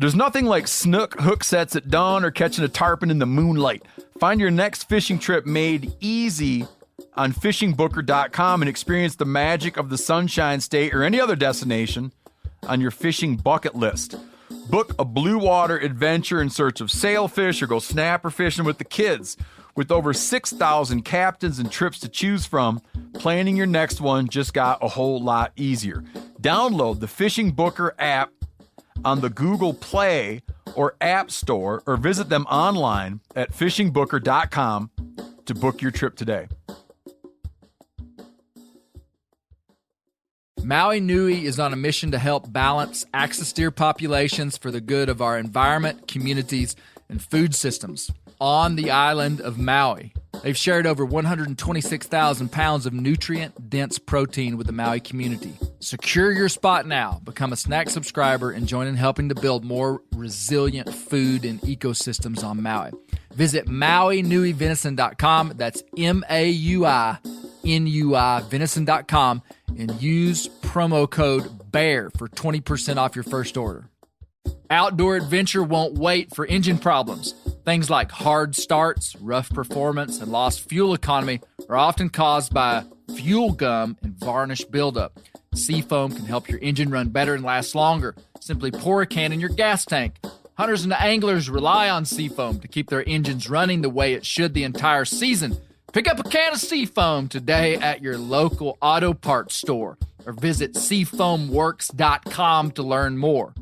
There's nothing like snook hook sets at dawn or catching a tarpon in the moonlight. Find your next fishing trip made easy on fishingbooker.com and experience the magic of the Sunshine State or any other destination on your fishing bucket list. Book a blue water adventure in search of sailfish or go snapper fishing with the kids. With over 6,000 captains and trips to choose from, planning your next one just got a whole lot easier. Download the Fishing Booker app on the Google Play or App Store, or visit them online at fishingbooker.com to book your trip today. Maui Nui is on a mission to help balance axis deer populations for the good of our environment, communities, and food systems on the island of Maui. They've shared over 126,000 pounds of nutrient-dense protein with the Maui community. Secure your spot now. Become a snack subscriber and join in helping to build more resilient food and ecosystems on Maui. Visit MauiNuiVenison.com. That's MAUINUI venison.com and use promo code BEAR for 20% off your first order. Outdoor adventure won't wait for engine problems. Things like hard starts, rough performance, and lost fuel economy are often caused by fuel gum and varnish buildup. Seafoam can help your engine run better and last longer. Simply pour a can in your gas tank. Hunters and anglers rely on Seafoam to keep their engines running the way it should the entire season. Pick up a can of Seafoam today at your local auto parts store or visit seafoamworks.com to learn more.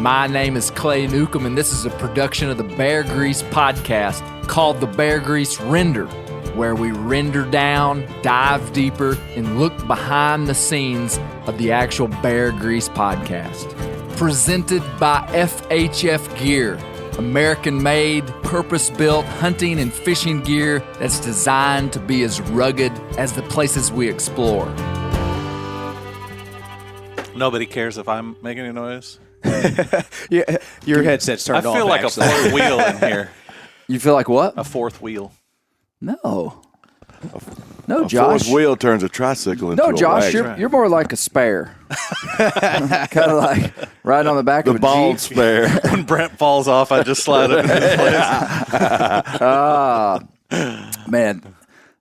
My name is Clay Newcomb, and this is a production of the Bear Grease podcast called The Bear Grease Render, where we render down, dive deeper, and look behind the scenes of the actual Bear Grease podcast. Presented by FHF Gear, American-made, purpose-built hunting and fishing gear that's designed to be as rugged as the places we explore. Nobody cares if I'm making any noise. Yeah, your headset's turned off. I feel like actually. a fourth wheel in here. You feel like what? A fourth wheel. No, A Josh. fourth wheel turns a tricycle into No, a Josh, wagon. you're more like a spare. Kind of like riding on the back The of a bald Jeep. spare. When Brent falls off, I just slide it into place. Man,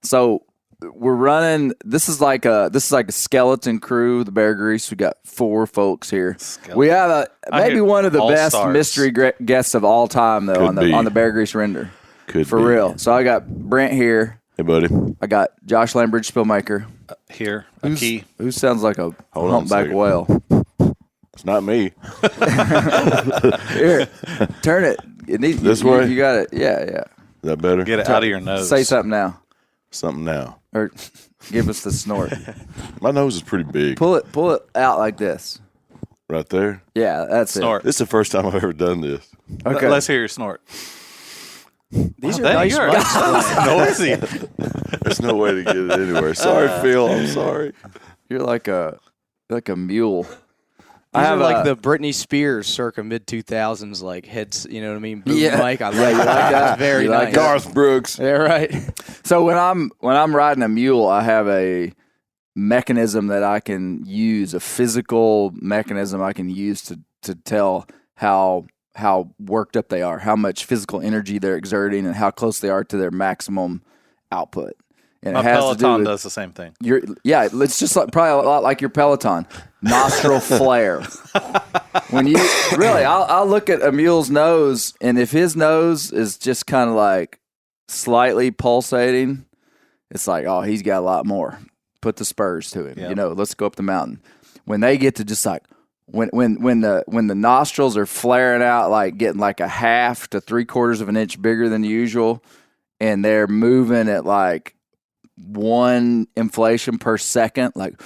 so we're running. This is like a skeleton crew. The Bear Grease. We got 4 folks here. We have maybe one of the best all-stars. mystery guests of all time, though, Could be. on the Bear Grease Render. Could For be. real. So I got Brent here. Hey, buddy. I got Josh Lambridge, Spillmaker. Here, a key. Who sounds like a Hold on a humpback second. whale. It's not me. Here, turn it. This way? You got it. Yeah. Is that better? Get it out of your nose. Say something now. Something now. Or give us the snort. My nose is pretty big. Pull it out like this. Right there. Yeah, that's Snort. it. This is the first time I've ever done this. Okay. Let's hear your snort. These are Dang, nice you're mics. noisy. There's no way to get it anywhere. Sorry, Phil. I'm sorry. You're like a mule. These have are like a- the Britney Spears circa mid-2000s like heads, you know what I mean? Boom Yeah. mic. I like Yeah, you like that? It's very You like nice. that? Garth Brooks. Yeah, right. So when I'm riding a mule, I have a mechanism that I can use, a physical mechanism I can use to tell how worked up they are, how much physical energy they're exerting, and how close they are to their maximum output. And My it has to do Peloton with does the same thing. it's just like, probably a lot like your Peloton. Nostril flare. When you really, I'll look at a mule's nose, and if his nose is just kind of like slightly pulsating, it's like, oh, he's got a lot more. Put the spurs to him. Yep. You know, let's go up the mountain. When they get to just like when the nostrils are flaring out, like getting like a half to 3/4 of an inch bigger than usual, and they're moving at like 1 inflation per second, like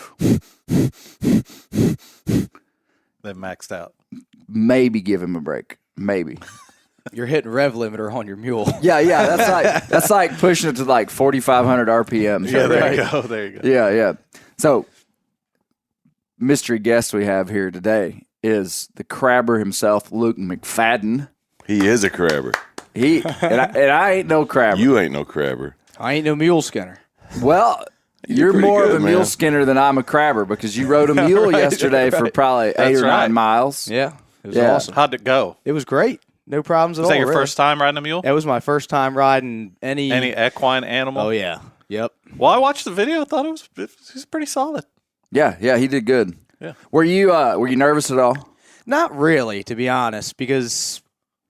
They maxed out. maybe give him a break. Maybe. You're hitting rev limiter on your mule. Yeah. That's like pushing it to like 4,500 RPMs. Yeah, there right? you go. There you go. Yeah. So, mystery guest we have here today is the crabber himself, Luke McFadden. He is a crabber. I ain't no crabber. You ain't no crabber. I ain't no mule skinner. Well, you're pretty more good, of a mule man. skinner than I'm a crabber because you rode a mule yesterday for probably 8 or 9 right. miles. Yeah, it was Yeah. awesome. How'd it go? It was great. No problems at Was all. that your really. first time riding a mule? That was my first time riding any. Any equine animal? Oh yeah. Yep. Well, I watched the video. I thought it was pretty solid. Yeah, he did good. Yeah. Were you nervous at all? Not really, to be honest, because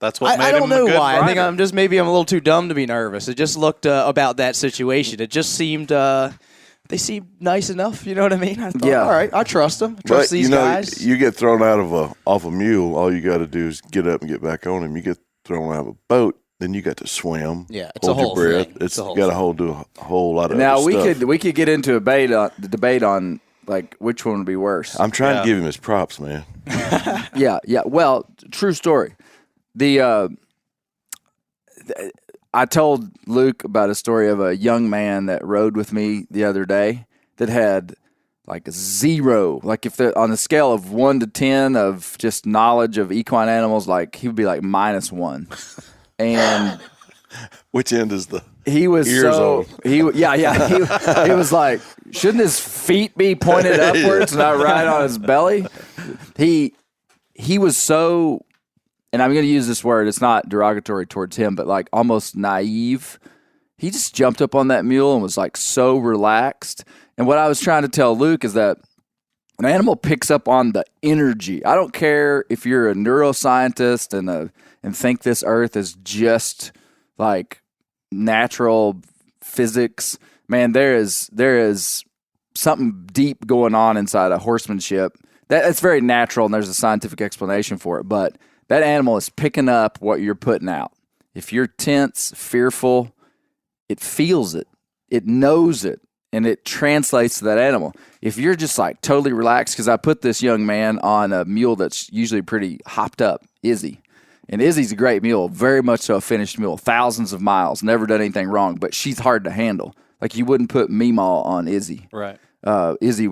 That's what made I don't him know a good why. I think rider. maybe I'm a little too dumb to be nervous. It just looked about that situation. It just seemed they seemed nice enough. You know what I mean? I thought, Yeah. all right, I trust them. I trust But these guys. you get thrown out of off a mule. All you got to do is get up and get back on him. You get thrown out of a boat, then you got to swim. Yeah, it's hold a whole your breath. thing. It's a whole got thing. to do a whole lot of Now other stuff. we could get into a debate on like which one would be worse. I'm trying Yeah. to give him his props, man. Yeah. Well, true story. I told Luke about a story of a young man that rode with me the other day that had like a 0. Like if they're on a scale of 1 to 10 of just knowledge of equine animals, like he would be like -1. And Which end is the he was ears so on? he was like, shouldn't his feet be pointed upwards and not right on his belly? He was so, and I'm going to use this word, it's not derogatory towards him, but like almost naive. He just jumped up on that mule and was like so relaxed. And what I was trying to tell Luke is that an animal picks up on the energy. I don't care if you're a neuroscientist and think this earth is just like natural physics. Man, there is something deep going on inside of horsemanship. That's very natural, and there's a scientific explanation for it. But that animal is picking up what you're putting out. If you're tense, fearful, it feels it. It knows it, and it translates to that animal. If you're just like totally relaxed, because I put this young man on a mule that's usually pretty hopped up, Izzy. And Izzy's a great mule, very much so a finished mule, thousands of miles, never done anything wrong, but she's hard to handle. Like you wouldn't put Meemaw on Izzy. Right. Izzy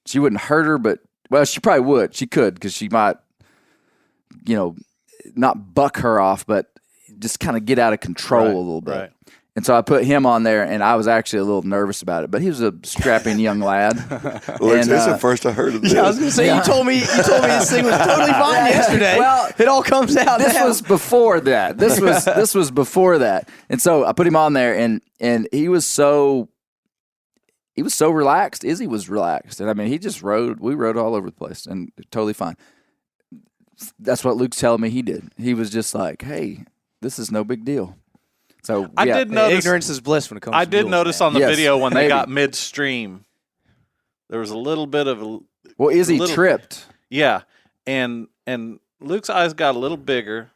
she wouldn't hurt her, but, well, she probably would. She could, because she might, not buck her off, but just kind of get out of control a little bit. Right. And so I put him on there, and I was actually a little nervous about it. But he was a strapping young lad. Well, And, it's the first I heard of this. Yeah, I was gonna say you told me this thing was totally fine yesterday. Well, it all comes out. This now. was before that. This was before that. And so I put him on there, and he was so relaxed. Izzy was relaxed, and I mean, he just rode. We rode all over the place, and totally fine. That's what Luke's telling me he did. He was just like, "Hey, this is no big deal." So I yeah. did notice. Ignorance is bliss when it comes. I to did mules, notice man. on the Yes, video when maybe. they got midstream, there was a little bit of Well, Izzy little- tripped. yeah, and Luke's eyes got a little bigger,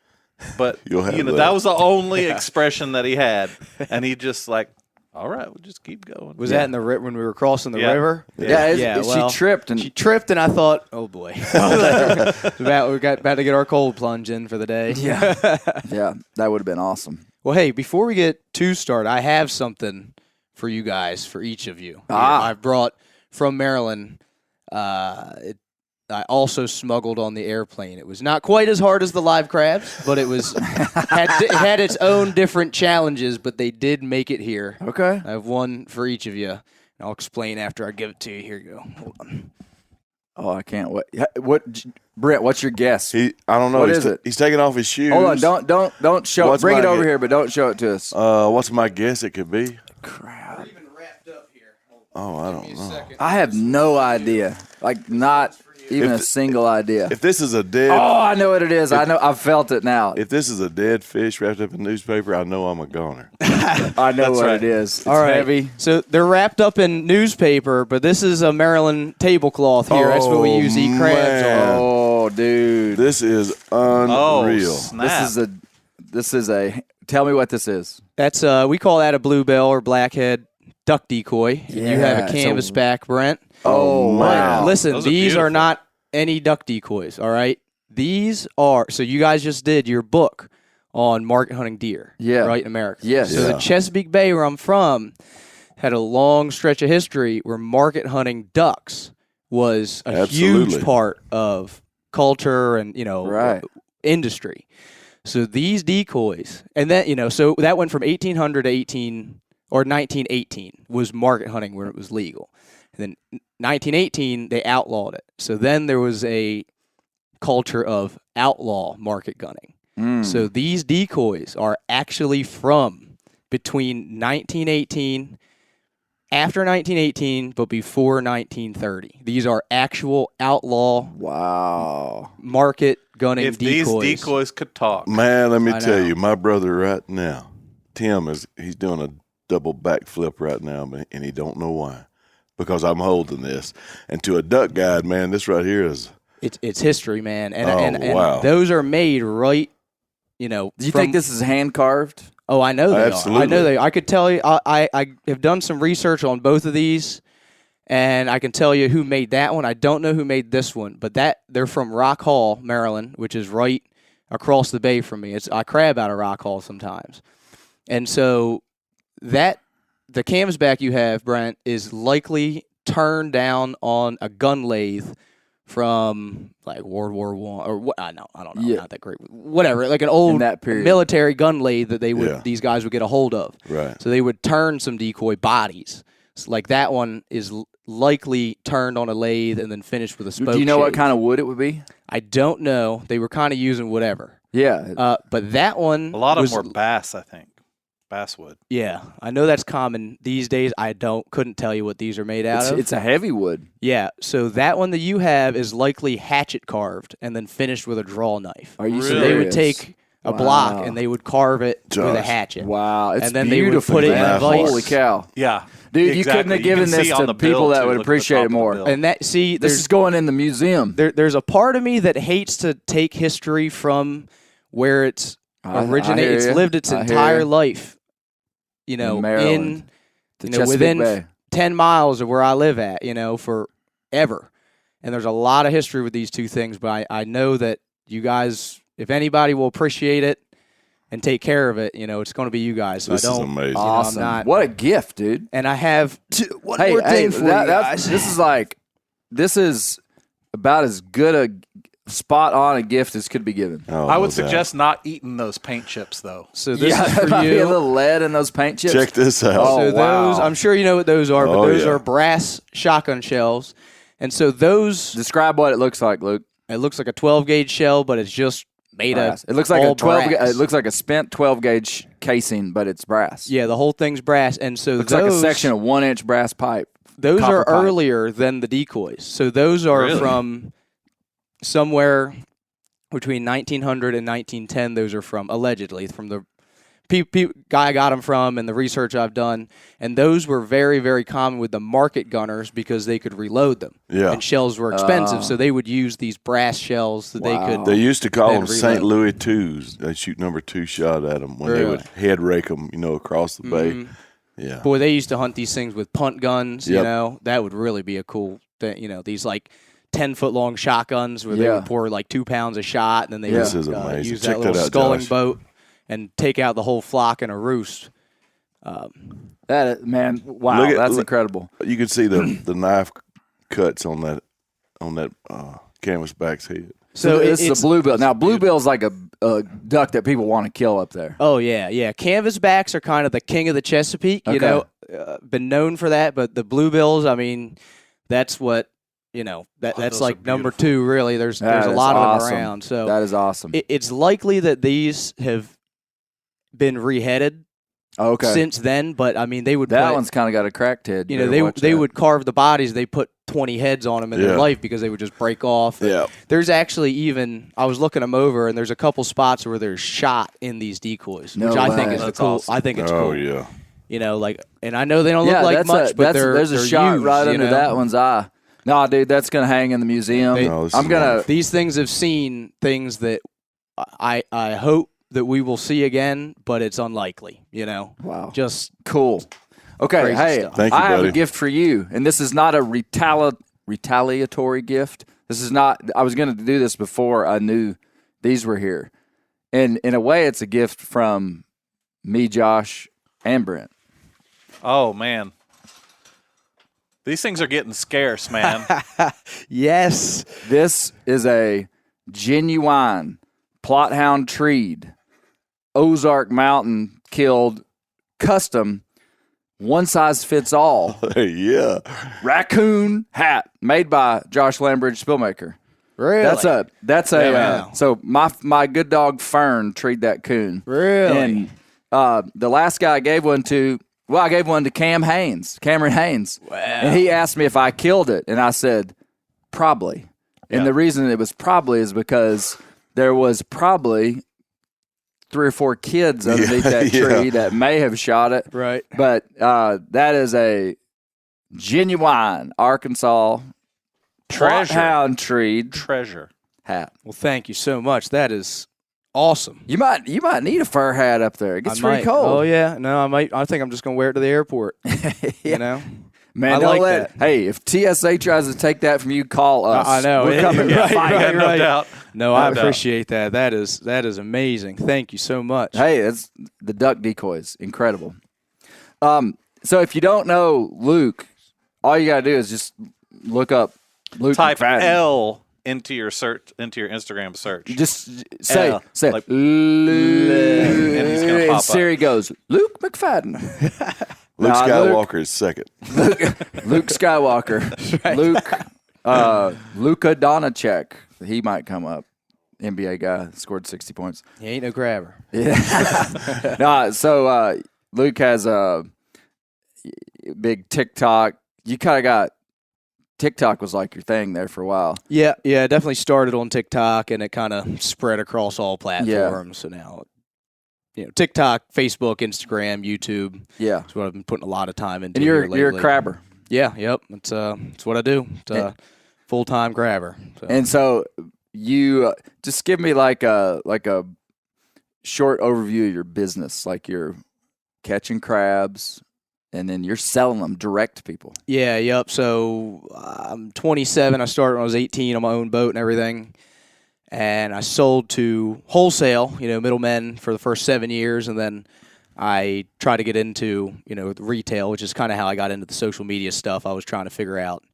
but You'll have that that. was the only expression that he had, and he just like, all right, we'll just keep going. Was that in the when we were crossing the Yeah. river? Yeah, well, she tripped, and She tripped, and I thought, "Oh boy, we got about to get our cold plunge in for the day." yeah, that would have been awesome. Well, hey, before we get to start, I have something for you guys, for each of you. I've brought from Maryland. I also smuggled on the airplane. It was not quite as hard as the live crabs, but it was it had its own different challenges. But they did make it here. Okay. I have one for each of you. And I'll explain after I give it to you. Here you go. Hold on. Oh, I can't wait. What, Brett? What's your guess? I don't know. What he's is it? He's taking off his shoes. Hold on, don't show it. What's Bring it my over guess? here, but don't show it to us. What's my guess it could be? Crap. Even wrapped up here. Oh, I don't know. I have no idea. Like, not even a single idea. If this is a dead, Oh, I know what it is. I know. I've felt it now. if this is a dead fish wrapped up in newspaper, I know I'm a goner. I know what right. it is. It's All right. heavy. So they're wrapped up in newspaper, but this is a Maryland tablecloth here. That's what we Oh, use to eat crabs man. on. Oh, dude. This is Oh, unreal. snap. This is a. Tell me what this is. That's we call that a bluebell or blackhead duck decoy. And you have Yeah, a canvas back, Brent. Oh, wow. Listen, Those are these are beautiful. not any duck decoys. All right, these are. So you guys just did your book on market hunting deer. Yeah. right in America. Yes. So the Yeah. Chesapeake Bay, where I'm from, had a long stretch of history where market hunting ducks was a Absolutely. huge part of culture and Right. industry. So these decoys, and then so that went from 1800 to 1918 was market hunting where it was legal. And then 1918 they outlawed it. So then there was a culture of outlaw market gunning. So these decoys are actually from between 1918, after 1918, but before 1930. These are actual outlaw market gunning If decoys. these decoys could talk. Man, let me I tell know. you, my brother right now, Tim, he's doing a double backflip right now, and he don't know why. Because I'm holding this. And to a duck guide, man, this right here is... It's history, man. And wow. those are made right, Do you think this is hand carved? Oh, I know they Absolutely. are. I know they. I could tell you. I have done some research on both of these, and I can tell you who made that one. I don't know who made this one, but they're from Rock Hall, Maryland, which is right across the bay from me. I crab out of Rock Hall sometimes, and so the canvasback you have, Brent, is likely turned down on a gun lathe from like World War I or what? I don't know, Yeah. not that great. Whatever, like an old that period. military gun lathe that Yeah. these guys would get a hold of. Right. So they would turn some decoy bodies. So like that one is likely turned on a lathe and then finished with a spoke. Do you know what shave. kind of wood it would be? I don't know. They were kind of using whatever. Yeah. But that one, A lot of was, them were bass, I think. Basswood. Yeah, I know that's common these days. I couldn't tell you what these are made out of. It's a heavy wood. Yeah, so that one that you have is likely hatchet carved and then finished with a draw knife. Are you Really? serious? They would take a block Wow. and they would carve it with a Josh. hatchet. Wow, it's And then they would beautiful. put it in man. a vise. Holy cow. Yeah. Dude, you exactly. couldn't have You given can this see on to the bill, people that too. would Look at the appreciate top it of the more. bill. And that This is going in the museum. there's a part of me that hates to take history from where it's I originated. hear It's ya. lived its I hear entire ya. life. In Maryland. The Chesapeake within Bay. 10 miles of where I live at, forever. And there's a lot of history with these two things, but I know that you guys, if anybody will appreciate it and take care of it, it's going to be you guys. So This I is don't. amazing. I'm Awesome. not- What a gift, dude. And I have one Hey, more thing for you that's- guys. This is about as good a spot on a gift as could be given. Oh, I no would doubt. suggest not eating those paint chips, though. So this is there for might be a you. little lead in those paint chips. Check this out. Oh, So wow. those, I'm sure you know what those are, but Oh, those yeah. are brass shotgun shells. And so those, Describe what it looks like, Luke. it looks like a 12 gauge shell, but it's just made Brass. of It looks like all a 12. brass. It looks like a spent 12 gauge casing, but it's brass. Yeah, the whole thing's brass. And so Looks those, like a section of 1-inch brass pipe. those copper are pipe. earlier than the decoys. So those are Really? from somewhere between 1900 and 1910. Those are from, allegedly, from the guy I got them from and the research I've done. And those were very, very common with the market gunners because they could reload them. Yeah. And shells were expensive, so they would use these brass shells that they could. They used to call Then them St. reload. Louis twos. They shoot number 2 shot at them when they Really? would head rake them, across the bay. Yeah. Boy, they used to hunt these things with punt guns, Yep. That would really be a cool thing, these like 10-foot long shotguns where they Yeah. would pour like 2 pounds a shot and then they This would is amazing. use Check that little that out, sculling Josh. boat and take out the whole flock in a roost. That is, man, wow, Look at- that's look- incredible. You could see the knife cuts on that canvasback's head. So this it's is a bluebill. Now, bluebill's like a duck that people want to kill up there. Oh yeah. Canvasbacks are kind of the king of the Chesapeake. Okay. Been known for that. But the bluebills, I mean, that's what that's those like are number beautiful. 2. Really, there's That a is lot of awesome. them around. So That is awesome. it's likely that these have been reheaded Okay. since then. But I mean, they would that put, one's kind of got a cracked head. You better they watch they that. would carve the bodies. They put 20 heads on them in their Yeah. life because they would just break off. Yeah. There's actually even I was looking them over, and there's a couple spots where there's shot in these decoys, No which I think way. is the That's cool. awesome. I think it's Oh, cool. yeah. And I know they don't look Yeah, like that's much, but there's a they're shot used, right you under know? that one's eye. No, dude, that's gonna hang in the museum. No, this I'm is gonna. wonderful. These things have seen things that I hope that we will see again, but it's unlikely. Wow. Just Cool. Okay, Crazy hey, stuff. Thank you, I have a buddy. gift for you, and this is not a retaliatory gift. This is not. I was going to do this before I knew these were here, and in a way, it's a gift from me, Josh, and Brent. Oh, man. These things are getting scarce, man. yes, This is a genuine Plot hound treed. Ozark Mountain killed. Custom. One size fits all. Yeah. Raccoon hat made by Josh Lambridge, Spillmaker. Really? That's a Wow. so my good dog Fern treed that coon. Really? And the last guy I gave one to, I gave one to Cameron Haynes. Wow. And he asked me if I killed it, and I said probably. And the reason it was probably is because there was probably 3 or 4 kids underneath that tree that may have shot it. Right. But that is a genuine Arkansas hound treed Treasure. hat. Well, thank you so much. That is awesome. You might need a fur hat up there. It gets pretty cold. Oh yeah. No, I might. I think I'm just gonna wear it to the airport. You know. Man, I don't like let. that. Hey, if TSA tries to take that from you, call us. I know. We're coming. Right, Yeah, no doubt. No, I No doubt. appreciate that. That is amazing. Thank you so much. Hey, it's the duck decoys. Incredible. So if you don't know Luke, all you gotta do is just look up Luke. Type McFadden. L into your Instagram search. Just say L, like Luke, and he's gonna pop up. Siri goes Luke McFadden. Luke Nah, Skywalker is second. Luke Skywalker. Luka Doncic. He might come up. NBA guy scored 60 points. He ain't no grabber. Yeah. No, so Luke has a big TikTok. You kind of got TikTok was like your thing there for a while. Yeah, definitely started on TikTok, and it kind of spread across all platforms. So now, TikTok, Facebook, Instagram, YouTube. Yeah. That's what I've been putting a lot of time into. And here you're a lately. crabber. Yeah, yep. It's what I do. It's a full-time grabber. So. And so you just give me like a short overview of your business, like you're catching crabs and then you're selling them direct to people. Yeah, yep. So I'm 27. I started when I was 18 on my own boat and everything. And I sold to wholesale, middlemen for the first 7 years. And then I tried to get into, retail, which is kind of how I got into the social media stuff. I was trying to figure out,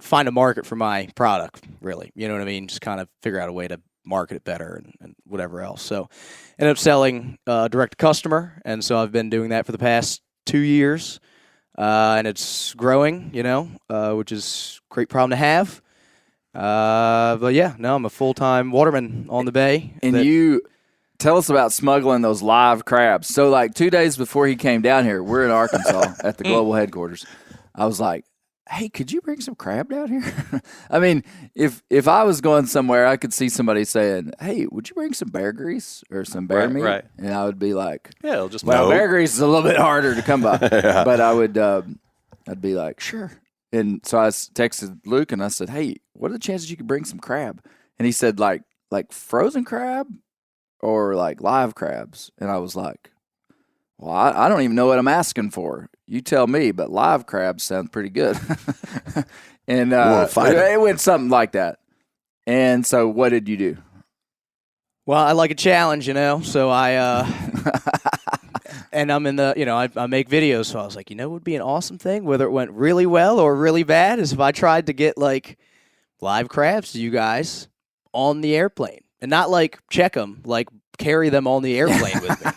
find a market for my product, really. You know what I mean? Just kind of figure out a way to market it better and whatever else. So ended up selling direct to customer. And so I've been doing that for the past 2 years. And it's growing, which is a great problem to have. But yeah, no, I'm a full-time waterman on the bay. And you tell us about smuggling those live crabs. So like 2 days before he came down here, we're in Arkansas at the global headquarters. I was like, hey, could you bring some crab down here? I mean, if I was going somewhere, I could see somebody saying, hey, would you bring some bear grease or some bear meat? Right. And I would be like, Yeah, it'll just well, No. bear grease is a little bit harder to come by. But I would, I'd be like, sure. And so I texted Luke and I said, hey, what are the chances you could bring some crab? And he said, like frozen crab or like live crabs? And I was like, well, I don't even know what I'm asking for. You tell me, but live crabs sound pretty good. And it went something like that. And so what did you do? Well, I like a challenge, so I, and I'm in the, I make videos, so I was like, what would be an awesome thing, whether it went really well or really bad, is if I tried to get, like, live crabs to you guys on the airplane. And not, like, check them, like, carry them on the airplane with me.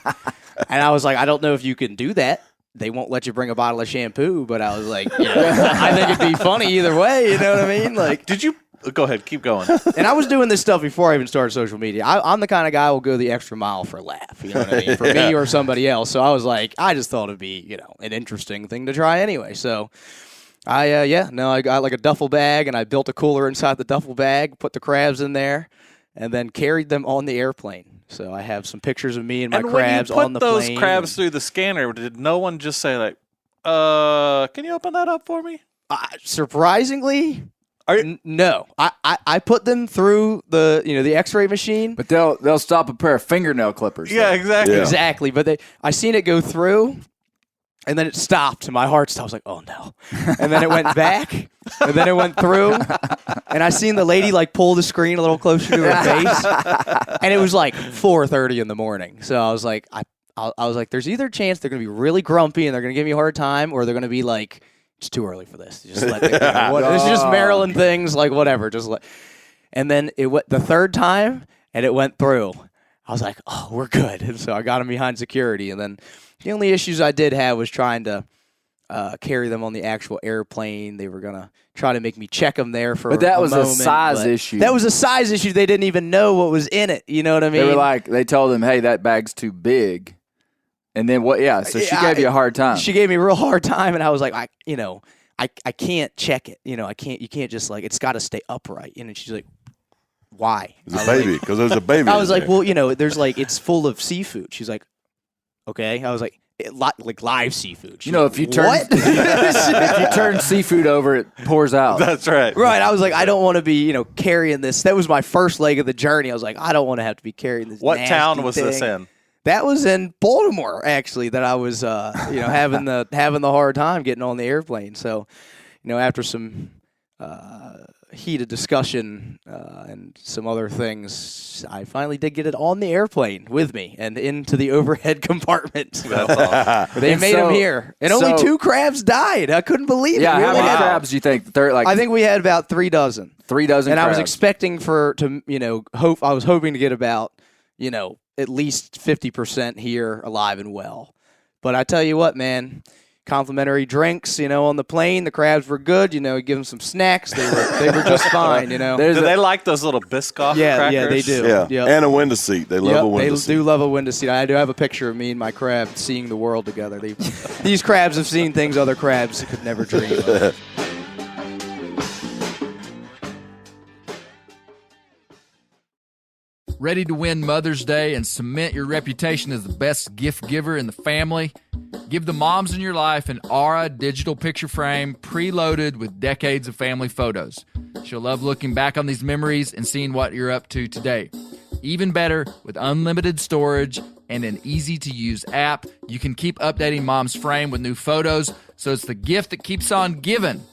And I was like, I don't know if you can do that. They won't let you bring a bottle of shampoo, but I was like, I think it'd be funny either way, you know what I mean? Like, Did you go ahead? Keep going. and I was doing this stuff before I even started social media. I'm the kind of guy who will go the extra mile for a laugh, you know what I mean? For me or somebody else. So I was like, I just thought it'd be, an interesting thing to try anyway. So I got like a duffel bag and I built a cooler inside the duffel bag, put the crabs in there, and then carried them on the airplane. So I have some pictures of me and my crabs on the plane. When you put those crabs through the scanner, did no one just say like, can you open that up for me? Surprisingly, no. I put them through the X-ray machine. But they'll stop a pair of fingernail clippers. Yeah, though. exactly. Yeah. Exactly. But I seen it go through, and then it stopped, and my heart stopped. I was like, oh no. And then it went back, and then it went through, and I seen the lady like pull the screen a little closer to her face, and it was like 4:30 in the morning. So I was like, I was like, there's either a chance they're gonna be really grumpy and they're gonna give me a hard time, or they're gonna be like, it's too early for this. Just let it, this is just Maryland things, like whatever. Just let. And then the third time, and it went through. I was like, oh, we're good. And so I got them behind security. And then the only issues I did have was trying to carry them on the actual airplane. They were going to try to make me check them there for But that a was moment, a size issue. That was a size issue. They didn't even know what was in it. You know what I mean? They were like, they told him, hey, that bag's too big. And then what? Yeah, so she gave you a hard time. She gave me a real hard time, and I was like, I can't check it. You can't just like, it's got to stay upright. And she's like, why? It's a baby, because there's a baby. I was like, there. well, there's like, it's full of seafood. She's like, okay. I was like, like live seafood. She's if you turn what? if you turn seafood over, it pours out. That's right. Right. I was like, I don't want to be, carrying this. That was my first leg of the journey. I was like, I don't want to have to be carrying this. What nasty town was thing. this in? That was in Baltimore, actually, that I was, having the hard time getting on the airplane. So, after some heated discussion and some other things, I finally did get it on the airplane with me and into the overhead compartment. That's awesome. They made them here, and only 2 crabs died. I couldn't believe it. Yeah, We how only many had- crabs do you think? I think we had about 3 dozen. 3 dozen And crabs. I was expecting I was hoping to get about, at least 50% here alive and well. But I tell you what, man, complimentary drinks, on the plane. The crabs were good. You give them some snacks. They were just fine. Do they like those little Biscoff crackers? Yeah, they do. Yeah, Yep. and a window seat. They love a window seat. They do love a window seat. I do have a picture of me and my crab seeing the world together. These crabs have seen things other crabs could never dream of. Ready to win Mother's Day and cement your reputation as the best gift giver in the family? Give the moms in your life an Aura digital picture frame preloaded with decades of family photos. She'll love looking back on these memories and seeing what you're up to today. Even better, with unlimited storage and an easy-to-use app, you can keep updating mom's frame with new photos, so it's the gift that keeps on giving.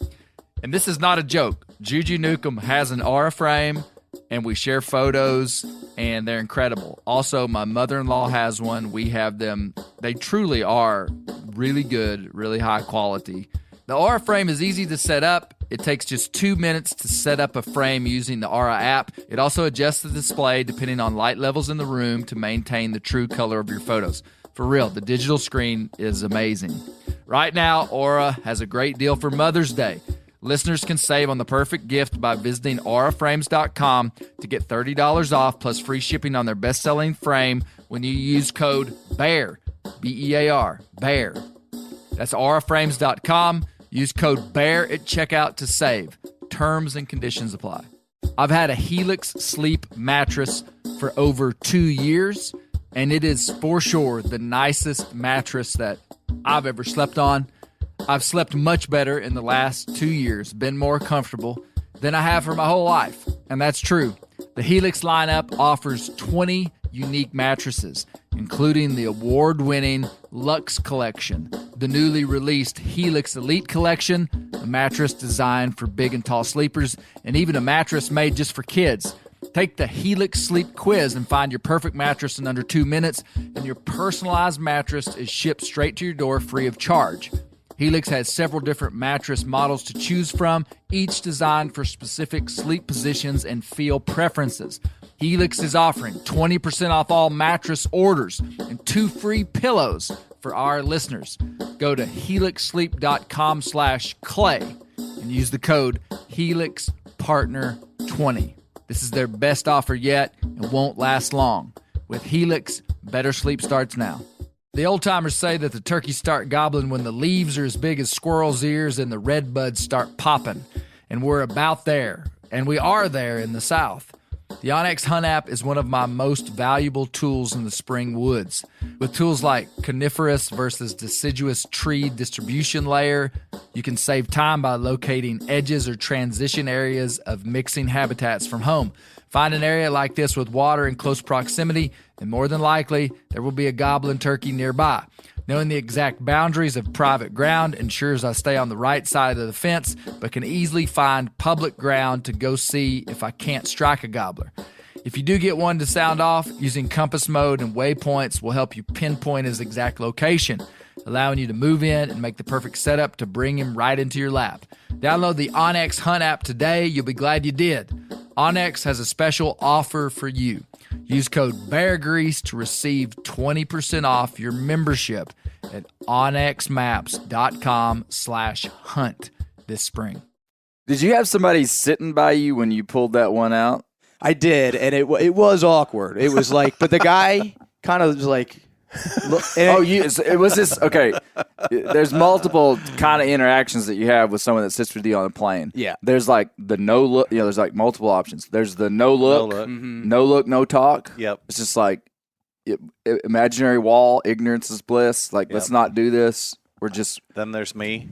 And this is not a joke. Juju Newcomb has an Aura frame, and we share photos, and they're incredible. Also, my mother-in-law has one. We have them. They truly are really good, really high quality. The Aura frame is easy to set up. It takes just 2 minutes to set up a frame using the Aura app. It also adjusts the display depending on light levels in the room to maintain the true color of your photos. For real, the digital screen is amazing. Right now, Aura has a great deal for Mother's Day. Listeners can save on the perfect gift by visiting auraframes.com to get $30 off plus free shipping on their best-selling frame when you use code BEAR, B-E-A-R, BEAR. That's auraframes.com. Use code BEAR at checkout to save. Terms and conditions apply. I've had a Helix Sleep mattress for over 2 years, and it is for sure the nicest mattress that I've ever slept on. I've slept much better in the last 2 years, been more comfortable than I have for my whole life. And that's true. The Helix lineup offers 20 unique mattresses, including the award-winning Luxe Collection, the newly released Helix Elite Collection, a mattress designed for big and tall sleepers, and even a mattress made just for kids. Take the Helix Sleep Quiz and find your perfect mattress in under 2 minutes, and your personalized mattress is shipped straight to your door free of charge. Helix has several different mattress models to choose from, each designed for specific sleep positions and feel preferences. Helix is offering 20% off all mattress orders and 2 free pillows for our listeners. Go to helixsleep.com/clay and use the code HelixPartner20. This is their best offer yet and won't last long. With Helix, better sleep starts now. The old-timers say that the turkeys start gobbling when the leaves are as big as squirrels' ears and the red buds start popping. And we're about there. And we are there in the South. The Onyx Hunt app is one of my most valuable tools in the spring woods. With tools like coniferous versus deciduous tree distribution layer, you can save time by locating edges or transition areas of mixing habitats from home. Find an area like this with water in close proximity, and more than likely, there will be a gobbling turkey nearby. Knowing the exact boundaries of private ground ensures I stay on the right side of the fence, but can easily find public ground to go see if I can't strike a gobbler. If you do get one to sound off, using compass mode and waypoints will help you pinpoint his exact location, allowing you to move in and make the perfect setup to bring him right into your lap. Download the Onyx Hunt app today. You'll be glad you did. Onyx has a special offer for you. Use code BEARGREASE to receive 20% off your membership at onxmaps.com/hunt this spring. Did you have somebody sitting by you when you pulled that one out? I did, and it was awkward. It was like, but the guy kind of was like, look, it was this. Okay, there's multiple kind of interactions that you have with someone that sits with you on a plane. Yeah. There's like the no look. There's like multiple options. There's the no look, no look, no talk. Yep. It's just like imaginary wall. Ignorance is bliss. Like let's not do this. We're just. Then there's me.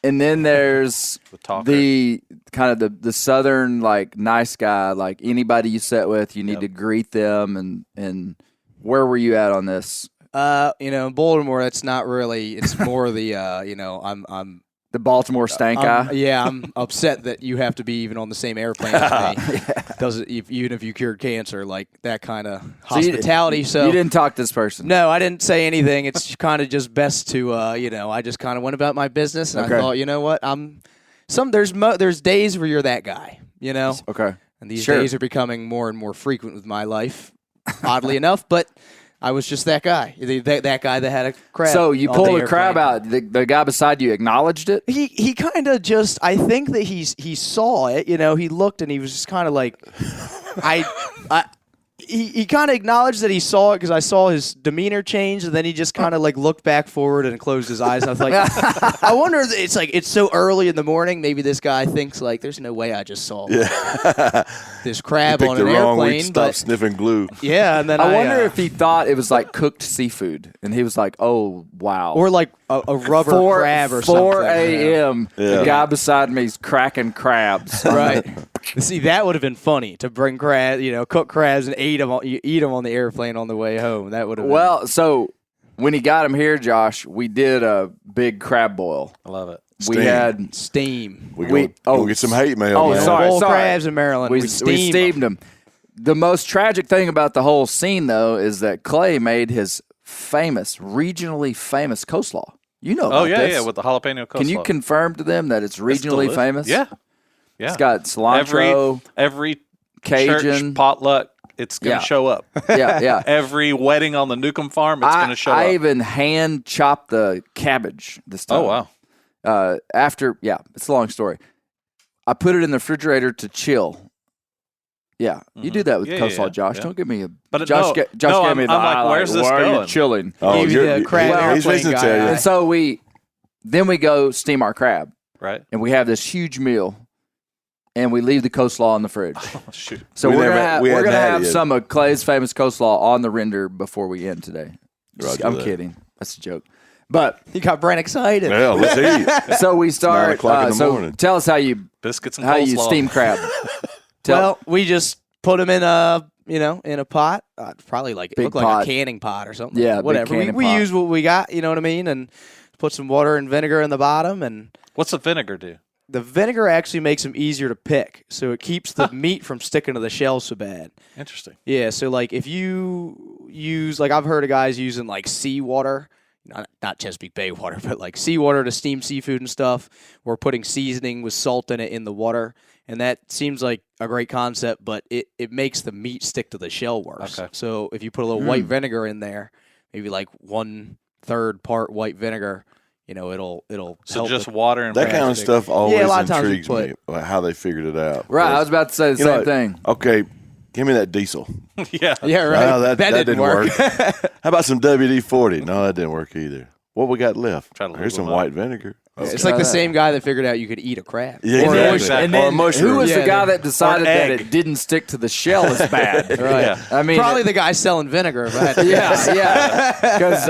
And then there's the kind of the southern like nice guy. Like anybody you sit with, you need to greet them. And where were you at on this? In Baltimore, that's not really. It's more the I'm the Baltimore stank guy. Yeah, I'm upset that you have to be even on the same airplane as me. Doesn't even if you cured cancer, like that kind of hospitality. So you didn't talk to this person. No, I didn't say anything. It's kind of just best to I just kind of went about my business, and I thought, you know what, there's days where you're that guy, Okay. And these days are becoming more and more frequent with my life, oddly enough, but. I was just that guy, that guy that had a crab. So you pulled a crab out. The guy beside you acknowledged it? He kind of just, I think that he saw it. He looked and he was just kind of like, He kind of acknowledged that he saw it because I saw his demeanor change, and then he just kind of like looked back forward and closed his eyes. And I was like, I wonder if it's so early in the morning. Maybe this guy thinks like, there's no way I just saw this crab on an airplane. Stop sniffing glue. Yeah, and then I wonder if he thought it was like cooked seafood, and he was like, "Oh wow!" Or like a rubber crab or something. 4 a.m. The guy beside me is cracking crabs. Right. See, that would have been funny to bring crab, cook crabs and eat them on the airplane on the way home. That would have been. Well, so when he got him here, Josh, we did a big crab boil. I love it. We had steam. We'll get some hate mail. Oh, man. sorry. Crabs in Maryland. We steamed them. The most tragic thing about the whole scene, though, is that Clay made his regionally famous coleslaw. You know about this. Yeah, with the jalapeno coleslaw. Can you confirm to them that it's regionally famous? Yeah. It's got cilantro. Every Cajun church potluck, it's going to show up. Yeah. Every wedding on the Newcomb farm, it's going to show up. I even hand chopped the cabbage this time. Oh, wow. It's a long story. I put it in the refrigerator to chill. Yeah, you do that with coleslaw, Josh. Don't give me a. But Josh gave me the I'm like, where's this why going? Are you chilling? Oh, the crab he's fixing to tell you. And so we go steam our crab, Right. and we have this huge meal, and we leave the coleslaw in the fridge. Oh, shoot. So we're gonna hadn't have yet. some of Clay's famous coleslaw on the render before we end today. Roger I'm that. kidding. That's a joke. But You got Brent excited. Yeah, let's eat. so we 9 start. o'clock in the morning. Tell us how you Biscuits and coleslaw. steam crab. Well, we just put them in a pot, probably like it Big looked like pot. a canning pot or something. Yeah, big whatever. canning We pot. use what we got. You know what I mean? And put some water and vinegar in the bottom, and What's the vinegar do? the vinegar actually makes them easier to pick, so it keeps the meat from sticking to the shell so bad. Interesting. Yeah, so like if you use, like I've heard of guys using like seawater, not Chesapeake Bay water, but like seawater to steam seafood and stuff, or putting seasoning with salt in it in the water. And that seems like a great concept, but it makes the meat stick to the shell worse. Okay. So if you put a little white vinegar in there, maybe like 1/3 part white vinegar, it'll So help just with- water and That kind of stuff always a lot of times we intrigues me, like how they figured it out. Right, I was about to say the same thing. Okay, give me that diesel. Yeah. Yeah, right. No, that didn't work. work. How about some WD-40? No, that didn't work either. What we got left? Try to Here's some lube 'em up. white vinegar. It's like the same guy that figured out you could eat a crab. Yeah, Or exactly. exactly. And Or a then mushroom. who was the Yeah, guy then- that decided that egg. it didn't stick to the shell as bad? Right. Yeah. I mean, Probably the guy selling vinegar. If I had to guess. yeah. Because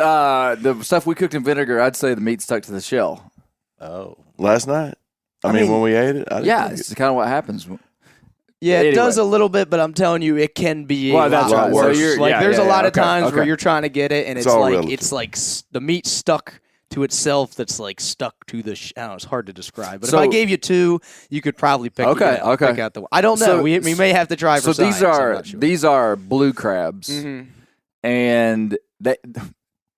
the stuff we cooked in vinegar, I'd say the meat stuck to the shell. Oh. Last night? I mean, when we ate it? I didn't Yeah, think it's kind of what happens. Yeah, it Anyway. does a little bit, but I'm telling you, it can be Well, a that's lot right. So worse. you're- Like, yeah, there's yeah, a lot yeah. of times Okay, where okay. you're trying to get it, and It's it's all like relative. the meat stuck to itself. That's like stuck to the. I don't know. It's hard to describe. But So- if I gave you 2, you could probably pick. Okay, okay. Pick out the. I don't know. So- we may have to try for So science. I'm not sure. these are blue crabs, Mhm. and they,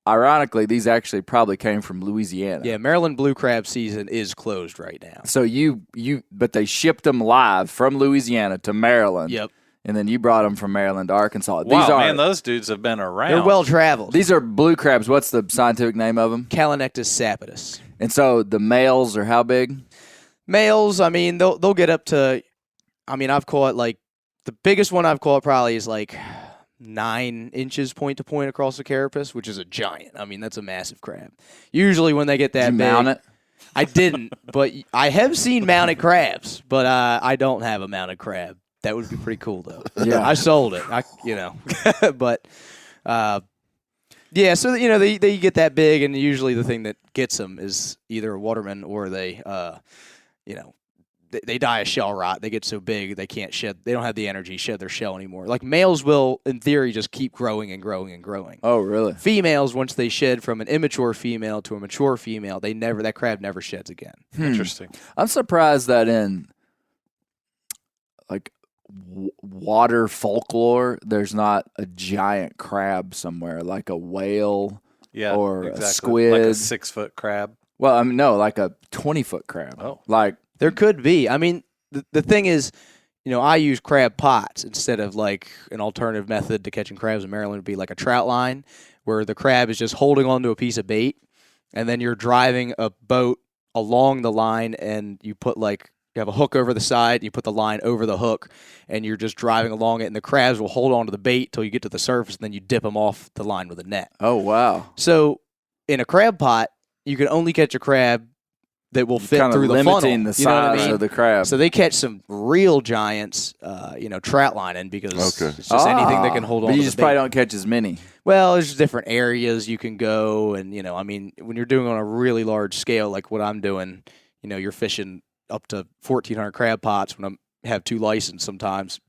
ironically, these actually probably came from Louisiana. Yeah, Maryland blue crab season is closed right now. So but they shipped them live from Louisiana to Maryland. Yep. and then you brought them from Maryland to Arkansas. Wow, man, those dudes have been around. They're well traveled. These are blue crabs. What's the scientific name of them? Calanectus sapidus. And so the males are how big? Males, I mean, they'll get up to. I mean, I've caught like the biggest one I've caught probably is like 9 inches point to point across the carapace, which is a giant. I mean, that's a massive crab. Usually when they get that Did you big, mount it? I didn't, but I have seen mounted crabs, but I don't have a mounted crab. That would be pretty cool, though. Yeah. I sold it. But yeah. So they get that big, and usually the thing that gets them is either a waterman or they they die of shell rot. They get so big they can't shed. They don't have the energy to shed their shell anymore. Like males will, in theory, just keep growing and growing and growing. Oh, really? Females, once they shed from an immature female to a mature female, that crab never sheds again. Interesting. I'm surprised that in like water folklore, there's not a giant crab somewhere, like a whale or a squid, like a 6-foot crab. Well, I mean, no, like a 20-foot crab. Oh, like. There could be. I mean, the thing is, I use crab pots instead of like an alternative method to catching crabs in Maryland would be like a trout line where the crab is just holding onto a piece of bait and then you're driving a boat along the line and you have a hook over the side, you put the line over the hook and you're just driving along it and the crabs will hold onto the bait till you get to the surface and then you dip them off the line with a net. Oh, wow. So in a crab pot, you can only catch a crab that will fit through the funnel. Limiting the size of the crab. So they catch some real giants, trout lining because it's just anything that can hold on. But to you just probably don't catch as many. Well, there's different areas you can go, and I mean, when you're doing on a really large scale like what I'm doing, you're fishing up to 1,400 crab pots. When I have 2 licenses, sometimes,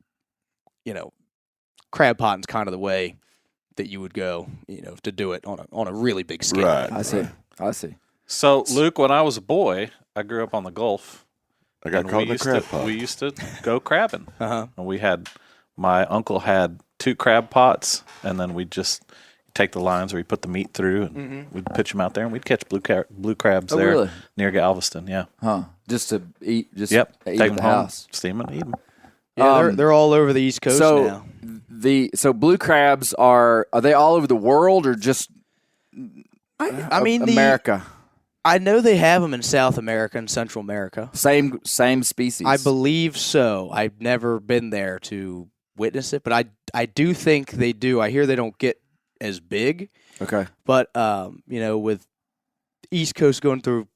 crab potting's kind of the way that you would go, to do it on a really big scale. Right. I see. So, Luke, when I was a boy, I grew up on the Gulf. I got caught in a crab pot. We used to go crabbing. Uh-huh. And my uncle had 2 crab pots, and then we'd just take the lines where we put the meat through, and we'd pitch them out there, and we'd catch blue crabs there really? near Galveston, yeah. Huh. Just to eat? Just Yep. eat Take at them the home, house? steam and eat them. Yeah, they're all over the East Coast now. So blue crabs are they all over the world or just I mean, America? I know they have them in South America and Central America. Same species. I believe so. I've never been there to witness it, but I do think they do. I hear they don't get as big. Okay. But with East Coast going through,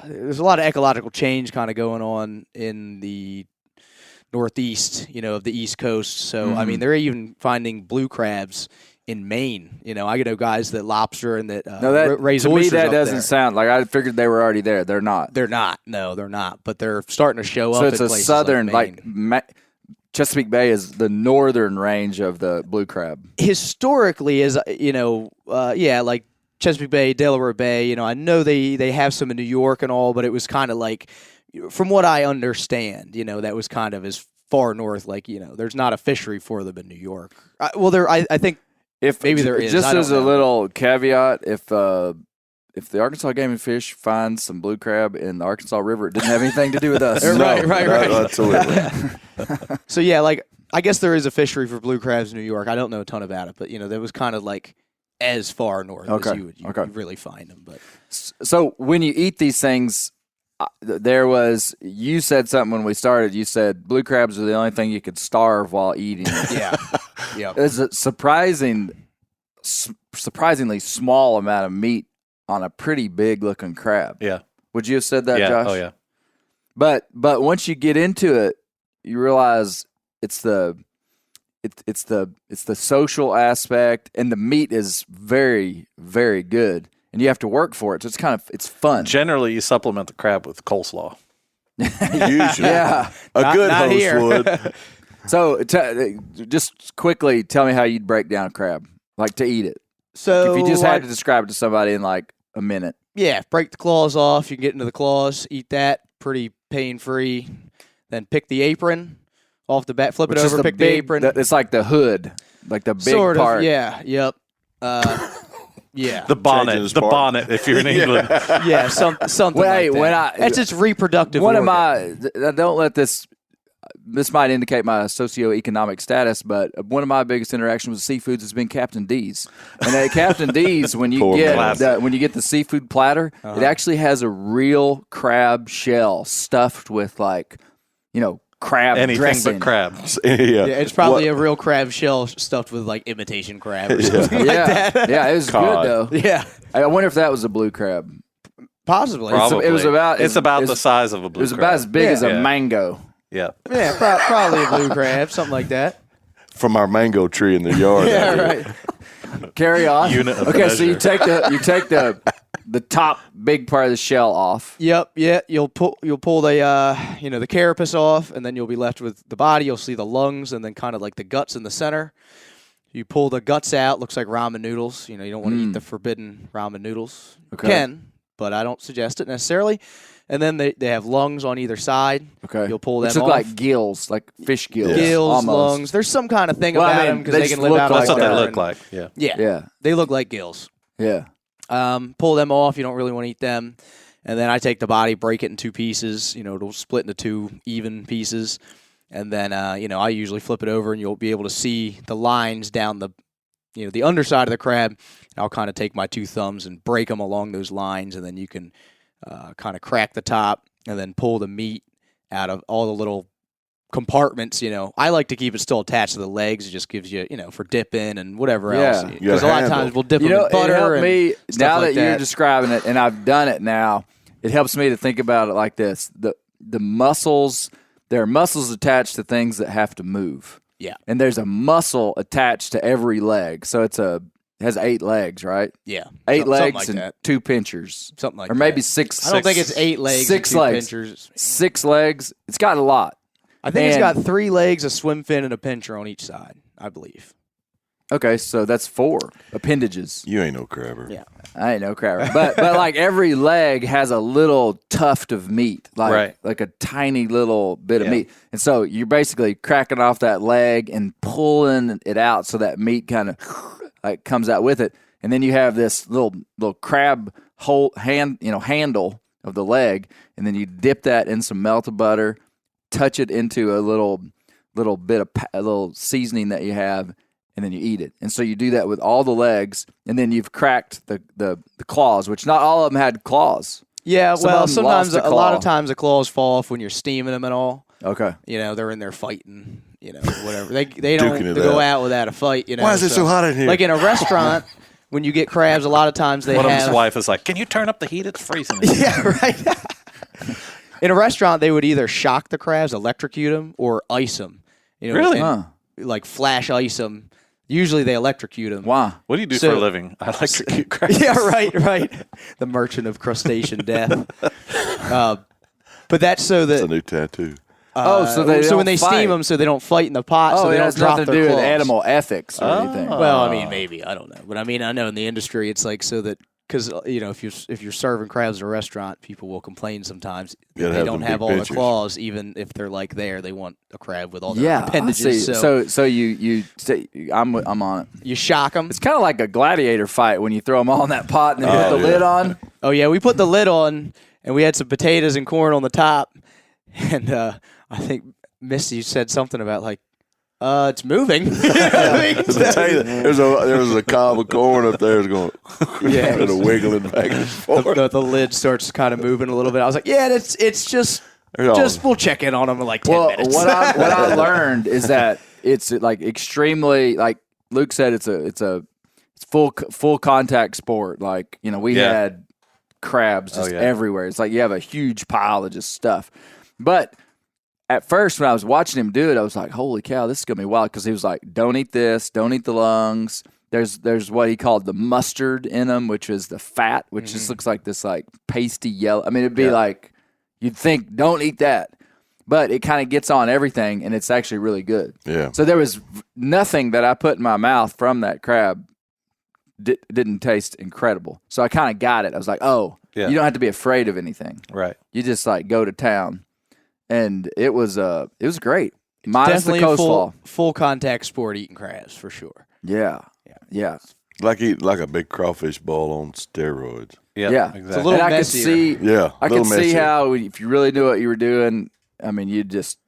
there's a lot of ecological change kind of going on in the Northeast, of the East Coast. So I mean, they're even finding blue crabs in Maine. I know guys that lobster and that raise to me oysters that up doesn't there. sound like I figured they were already there. They're not. They're not. No, they're not. But they're starting to show up. So it's in a places southern like Maine. Chesapeake Bay is the northern range of the blue crab. Historically, as like Chesapeake Bay, Delaware Bay. I know they have some in New York and all, but it was kind of like, from what I understand, that was kind of as far north. Like there's not a fishery for them in New York. I think. If maybe there is. Just as a little caveat, if the Arkansas Game and Fish finds some blue crab in the Arkansas River, it didn't have anything to do with us. Right. Absolutely. So yeah, like I guess there is a fishery for blue crabs in New York. I don't know a ton about it, but that was kind of like as far north as you would really find them. But so when you eat these things, you said something when we started. You said blue crabs are the only thing you could starve while eating. Yeah. There's a surprisingly small amount of meat on a pretty big looking crab. Yeah. Would you have said that, Yeah. Josh? Oh, yeah. But once you get into it, you realize it's the social aspect, and the meat is very, very good. And you have to work for it, so it's fun. Generally, you supplement the crab with coleslaw. Usually. Yeah. A good not host here. would. So just quickly tell me how you'd break down a crab, like to eat it. so If you just had to describe it to somebody in like a minute. yeah, break the claws off. You can get into the claws, eat that, pretty pain-free. Then pick the apron off the back, flip it over, pick the apron. It's like the hood, like the big sort part. of, yeah, yep. Yeah. The bonnet, Changing his the part. bonnet, if you're in England. Yeah, something Wait, like that. That's its reproductive One of organ. my don't let this. this might indicate my socioeconomic status, but one of my biggest interactions with seafoods has been Captain D's. And at Captain D's, when you get the seafood platter, it actually has a real crab shell stuffed with crab anything dressing. but crab. It's probably a real crab shell stuffed with imitation crab or something like that. Yeah, it was Cod. good though. Yeah, I wonder if that was a blue crab. possibly. Probably. It was about the size of a blue It was crab. about as big as a Yeah. mango. Yeah. Yeah, probably a blue crab, something like that. From our mango tree in the yard. Yeah, right. Carry on. Unit of Okay, so you measure. take the top big part of the shell off. Yep, yeah. You'll pull the the carapace off, and then you'll be left with the body. You'll see the lungs, and then kind of like the guts in the center. You pull the guts out. Looks like ramen noodles. You don't want to eat the forbidden ramen noodles. Okay. You can, but I don't suggest it necessarily. And then they have lungs on either side. Okay. You'll pull them Which look off. like gills, like fish gills. Gills, almost. lungs. There's some kind of thing Well, I about mean, them because they they just can live look out. That's on what they water look and- like. Yeah. Yeah, Yeah. they look like gills. Yeah. Pull them off. You don't really want to eat them. And then I take the body, break it in two pieces. It'll split into two even pieces. And then, I usually flip it over, and you'll be able to see the lines down the underside of the crab. I'll kind of take my two thumbs and break them along those lines, and then you can kind of crack the top and then pull the meat out of all the little compartments. I like to keep it still attached to the legs. It just gives you, for dipping and whatever else. You Because got a a lot of handle. times we'll dip them It in butter. helped and me stuff now like that you're describing it, and I've done it now. It helps me to think about it like this: the muscles. There are muscles attached to things that have to move. Yeah. And there's a muscle attached to every leg, so it has 8 legs, right? Yeah. 8 Something legs like and that. 2 pinchers, Something like or maybe that. 6. I don't think it's 8 legs. 6 and 2 legs. pinchers. 6 legs. It's got a lot. I think it's And- got 3 legs, a swim fin, and a pincher on each side, I believe. Okay, so that's 4 appendages. You ain't no crabber. Yeah. I ain't no crabber, but like every leg has a little tuft of meat, Right. like a tiny little bit of meat, and so you're basically cracking off that leg and pulling it out so that meat kind of like comes out with it, and then you have this little crab handle of the leg, and then you dip that in some melted butter, touch it into a little bit of a little seasoning that you have. And then you eat it. And so you do that with all the legs, and then you've cracked the claws, which not all of them had claws. Yeah, Some well, of them sometimes, lost a a lot of claw. times the claws fall off when you're steaming them and all. Okay. They're in there fighting, whatever. They don't Duking it go out. out without a fight, Why is it so hot in here? Like in a restaurant, when you get crabs, a lot of times they One of have... his wife is like, "Can you turn up the heat? It's freezing." Yeah, right. In a restaurant, they would either shock the crabs, electrocute them, or ice them. Really? and, like flash ice them. Usually they electrocute them. Why? What do you do So- for a living? I like to cute crabs. Yeah, right. The merchant of crustacean death. But that's so It's a that new tattoo. So they so when don't they fight. steam them, so they don't fight in the pot, so it they don't has drop nothing to their do with claws. animal ethics or anything. Well, I mean, maybe I don't know, but I know in the industry, it's like so that because if you're serving crabs at a restaurant, people will complain sometimes that Gotta they have don't them have big all pinchers. the claws, even if they're like there. They want a crab with all their Yeah, I appendages. see. So So you I'm on it. you shock them. It's kind of like a gladiator fight when you throw them all in that pot and then Oh, put the yeah. lid on. Oh yeah, we put the lid on, and we had some potatoes and corn on the top, and I think Misty said something about like, it's moving. There was a cob of corn up there going, Yeah. kind of wiggling back and forth. the lid starts kind of moving a little bit. I was like, yeah, it's just we'll check in on them in like 10 minutes. what I learned is that it's like extremely, like Luke said, it's full contact sport. Like we Yeah. had crabs just yeah. everywhere. It's like you have a huge pile of just stuff. But at first, when I was watching him do it, I was like, "Holy cow, this is gonna be wild!" Because he was like, "Don't eat this. Don't eat the lungs." There's what he called the mustard in them, which is the fat, which just looks like this like pasty yellow. I mean, it'd be like you'd think, "Don't eat that," but it kind of gets on everything, and it's actually really good. Yeah. So there was nothing that I put in my mouth from that crab didn't taste incredible. So I kind of got it. I was like, "Oh, Yeah. you don't have to be afraid of anything. Right. You just like go to town." And it was great. Minus the Definitely a coleslaw. full contact sport eating crabs for sure. Yeah. Like eating like a big crawfish ball on steroids. Yep, Yeah. Exactly. It's a little And I could messier. see Yeah. I little could see messier. how if you really knew what you were doing, I mean, you'd just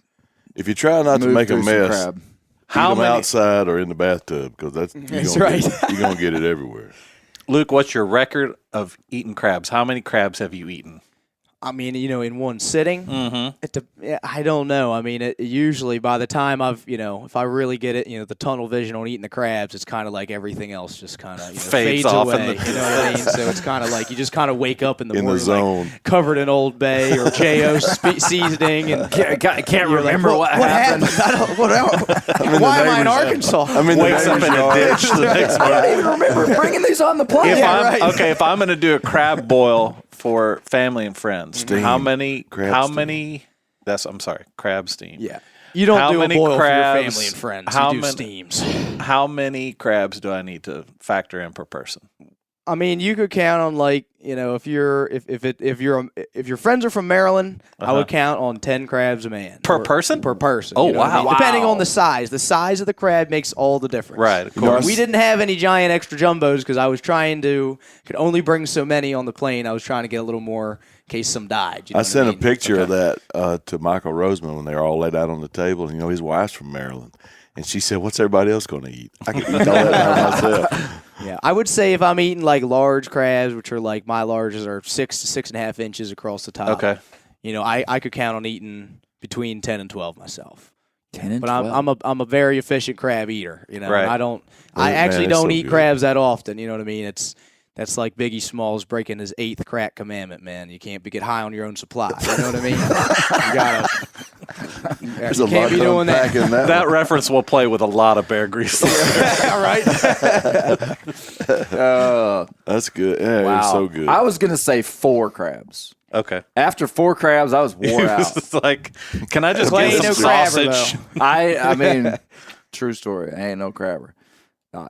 If you try not to Move make a through some mess, crab. How eat them many- outside or in the bathtub because That's right. You're gonna get it everywhere. Luke, what's your record of eating crabs? How many crabs have you eaten? I mean, in one sitting, Mm-hmm. I don't know. I mean, usually by the time if I really get it, the tunnel vision on eating the crabs, it's kind of like everything else just kind of fades off in away. the- You know what I mean? So it's kind of like you just kind of wake up in the In the morning zone. like, covered in Old Bay or Jo seasoning, and Can't you're like, remember what happened. I don't, what else? Why am I in Arkansas? I'm in the Wakes up in neighbor's a yard. ditch the next I morning. don't even remember bringing these on the plane. If I'm going to do a crab boil for family and friends, Steam. how many? Crab how steam. many? I'm sorry, crab steam. Yeah. You don't How do a many boil crabs- for your family and friends. how You do many- steams. How many crabs do I need to factor in per person? I mean, you could count on if your friends are from Maryland, I would count on 10 crabs a man Per person? Per person. Oh, you know what I mean? wow. Depending on the size. The size of the crab makes all the difference. Right, of course. We didn't have any giant extra jumbos because I was could only bring so many on the plane. I was trying to get a little more in case some died. You know I what sent mean? a picture of that to Michael Roseman when they were all laid out on the table. And, his wife's from Maryland. And she said, what's everybody else going to eat? I can eat all that by myself. Yeah, I would say if I'm eating like large crabs, which are like my larges are 6 to 6.5 inches across the top. Okay. I could count on eating between 10 and 12 myself. 10 and But 12. I'm a very efficient crab eater. Right. I actually man, don't it's so eat good. crabs that often. You know what I mean? That's like Biggie Smalls breaking his 8th crack commandment, man. You can't get high on your own supply. You know what I mean? You gotta. There's you a can't lot be to doing unpack that. in that. That reference will play with a lot of Bear Grease. Right? That's good. Yeah, it Wow. was so good. I was going to say 4 crabs. Okay. After 4 crabs, I was wore out. It's like, can I just Clay get ain't some no crabber, sausage? I mean, true story. I ain't no crabber.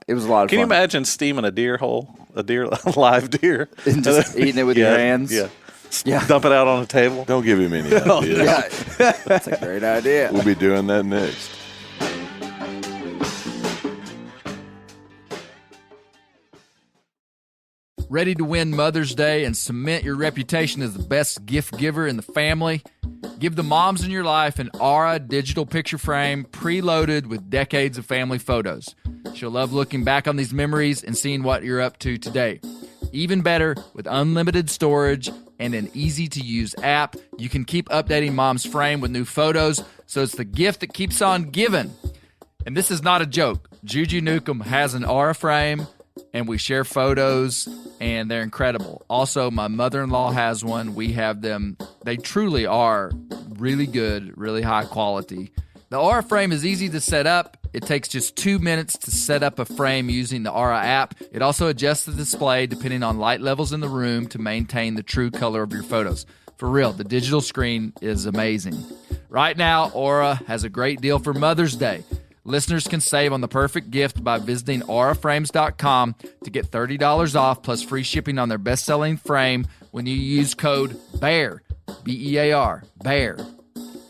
It was a lot of Can you fun. imagine steaming a live deer? And just eating it with your hands? Yeah. Yeah. Dump it out on the table. Don't give him any ideas. Yeah. That's a great idea. We'll be doing that next. Ready to win Mother's Day and cement your reputation as the best gift giver in the family? Give the moms in your life an Aura digital picture frame preloaded with decades of family photos. She'll love looking back on these memories and seeing what you're up to today. Even better, with unlimited storage and an easy-to-use app, you can keep updating mom's frame with new photos, so it's the gift that keeps on giving. And this is not a joke. Juju Newcomb has an Aura frame, and we share photos, and they're incredible. Also, my mother-in-law has one. We have them. They truly are really good, really high quality. The Aura frame is easy to set up. It takes just 2 minutes to set up a frame using the Aura app. It also adjusts the display depending on light levels in the room to maintain the true color of your photos. For real, the digital screen is amazing. Right now, Aura has a great deal for Mother's Day. Listeners can save on the perfect gift by visiting auraframes.com to get $30 off plus free shipping on their best-selling frame when you use code BEAR, B-E-A-R, BEAR.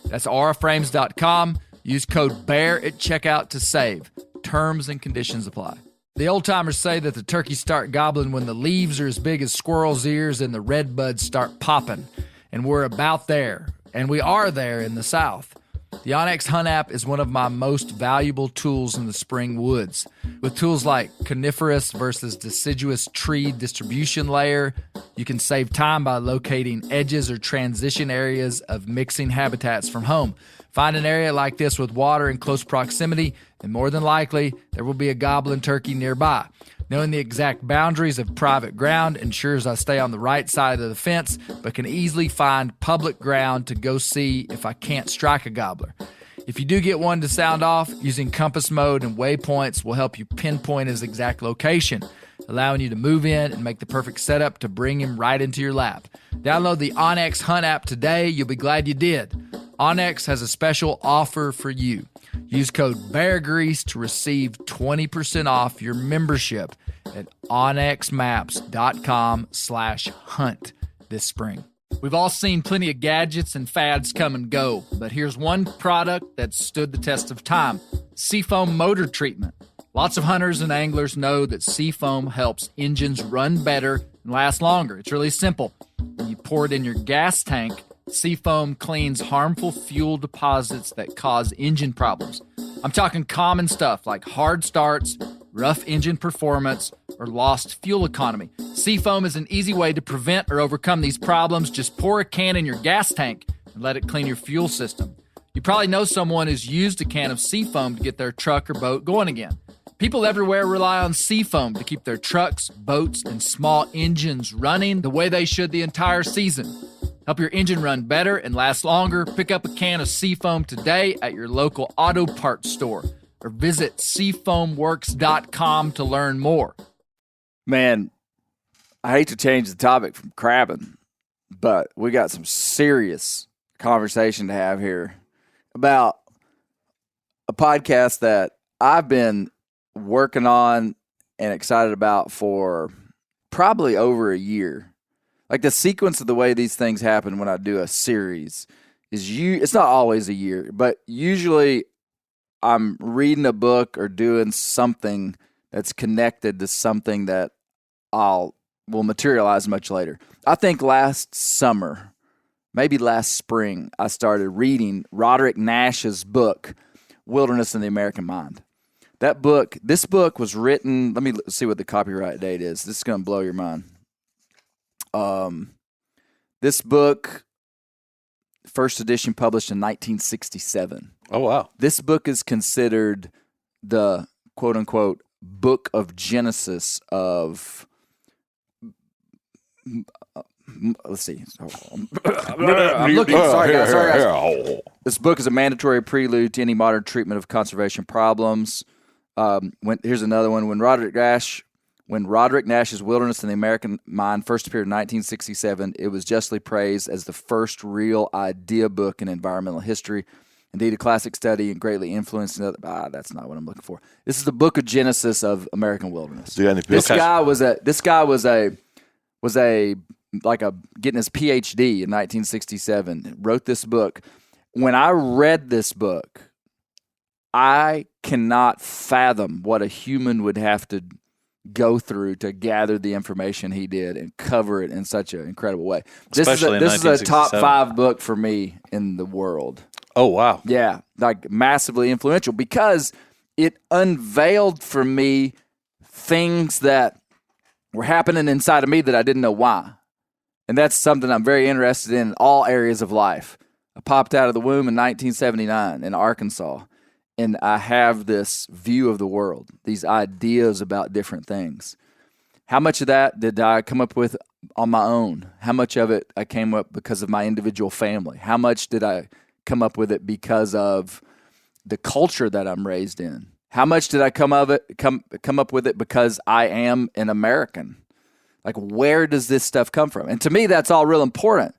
That's auraframes.com. Use code BEAR at checkout to save. Terms and conditions apply. The old-timers say that the turkeys start gobbling when the leaves are as big as squirrels' ears and the red buds start popping. And we're about there. And we are there in the South. The Onyx Hunt app is one of my most valuable tools in the spring woods. With tools like coniferous versus deciduous tree distribution layer, you can save time by locating edges or transition areas of mixing habitats from home. Find an area like this with water in close proximity, and more than likely, there will be a gobbling turkey nearby. Knowing the exact boundaries of private ground ensures I stay on the right side of the fence, but can easily find public ground to go see if I can't strike a gobbler. If you do get one to sound off, using compass mode and waypoints will help you pinpoint his exact location, allowing you to move in and make the perfect setup to bring him right into your lap. Download the Onyx Hunt app today. You'll be glad you did. Onyx has a special offer for you. Use code BEARGREASE to receive 20% off your membership at onyxmaps.com/hunt this spring. We've all seen plenty of gadgets and fads come and go, but here's one product that stood the test of time: Seafoam motor treatment. Lots of hunters and anglers know that Seafoam helps engines run better and last longer. It's really simple. When you pour it in your gas tank, Seafoam cleans harmful fuel deposits that cause engine problems. I'm talking common stuff like hard starts, rough engine performance, or lost fuel economy. Seafoam is an easy way to prevent or overcome these problems. Just pour a can in your gas tank and let it clean your fuel system. You probably know someone who's used a can of Seafoam to get their truck or boat going again. People everywhere rely on Seafoam to keep their trucks, boats, and small engines running the way they should the entire season. Help your engine run better and last longer. Pick up a can of Seafoam today at your local auto parts store or visit seafoamworks.com to learn more. Man, I hate to change the topic from crabbing, but we got some serious conversation to have here about a podcast that I've been working on and excited about for probably over a year. Like the sequence of the way these things happen when I do a series is it's not always a year, but usually I'm reading a book or doing something that's connected to something that will materialize much later. I think last summer, maybe last spring, I started reading Roderick Nash's book, Wilderness and the American Mind. This book was written, let me see what the copyright date is. This is going to blow your mind. This book, first edition published in 1967. Oh, wow. This book is considered the quote-unquote book of Genesis of, let's see. I'm looking. Sorry, guys. This book is a mandatory prelude to any modern treatment of conservation problems. Here's another one. When Roderick Nash's Wilderness and the American Mind first appeared in 1967, it was justly praised as the first real idea book in environmental history. Indeed, a classic study and greatly influenced another. That's not what I'm looking for. This is the book of Genesis of American wilderness. This guy was getting his PhD in 1967. Wrote this book. When I read this book, I cannot fathom what a human would have to go through to gather the information he did and cover it in such an incredible way. This is a top 5 book for me in the world. Oh, wow. Yeah, like massively influential because it unveiled for me things that were happening inside of me that I didn't know why. And that's something I'm very interested in all areas of life. I popped out of the womb in 1979 in Arkansas, and I have this view of the world, these ideas about different things. How much of that did I come up with on my own? How much of it I came up because of my individual family? How much did I come up with it because of the culture that I'm raised in? How much did I come up with it because I am an American? Like, where does this stuff come from? And to me, that's all real important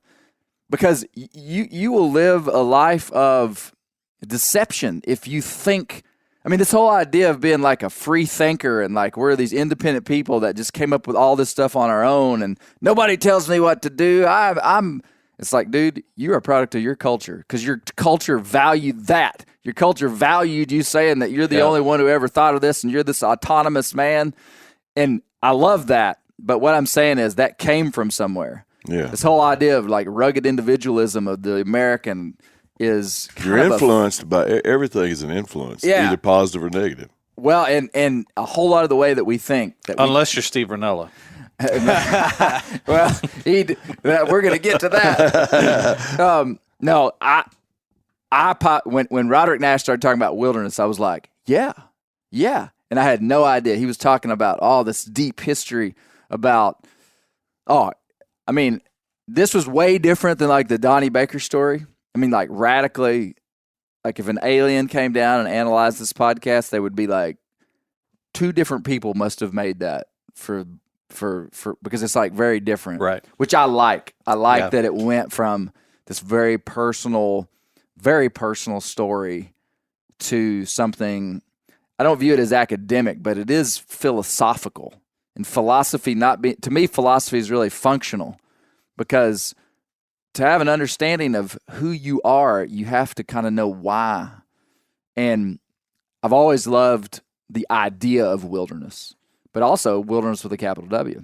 because you will live a life of deception if you think. I mean, this whole idea of being like a free thinker and like we're these independent people that just came up with all this stuff on our own and nobody tells me what to do. It's like, dude, you're a product of your culture because your culture valued that. Your culture valued you saying that you're the only one who ever thought of this and you're this autonomous man. And I love that. But what I'm saying is that came from somewhere. Yeah. This whole idea of like rugged individualism of the American is you're influenced by everything is an influence, either positive or negative. Well, and a whole lot of the way that we think. Unless you're Steve Rinella. Well, we're going to get to that. No, when Roderick Nash started talking about wilderness, I was like, yeah. And I had no idea. He was talking about all this deep history about, this was way different than like the Donnie Baker story. I mean, like radically, like if an alien came down and analyzed this podcast, they would be like, 2 different people must have made that for because it's like very different, right? Which I like. I like that it went from this very personal story to something. I don't view it as academic, but it is philosophical. And philosophy to me, philosophy is really functional because to have an understanding of who you are, you have to kind of know why. And I've always loved the idea of wilderness, but also wilderness with a capital W.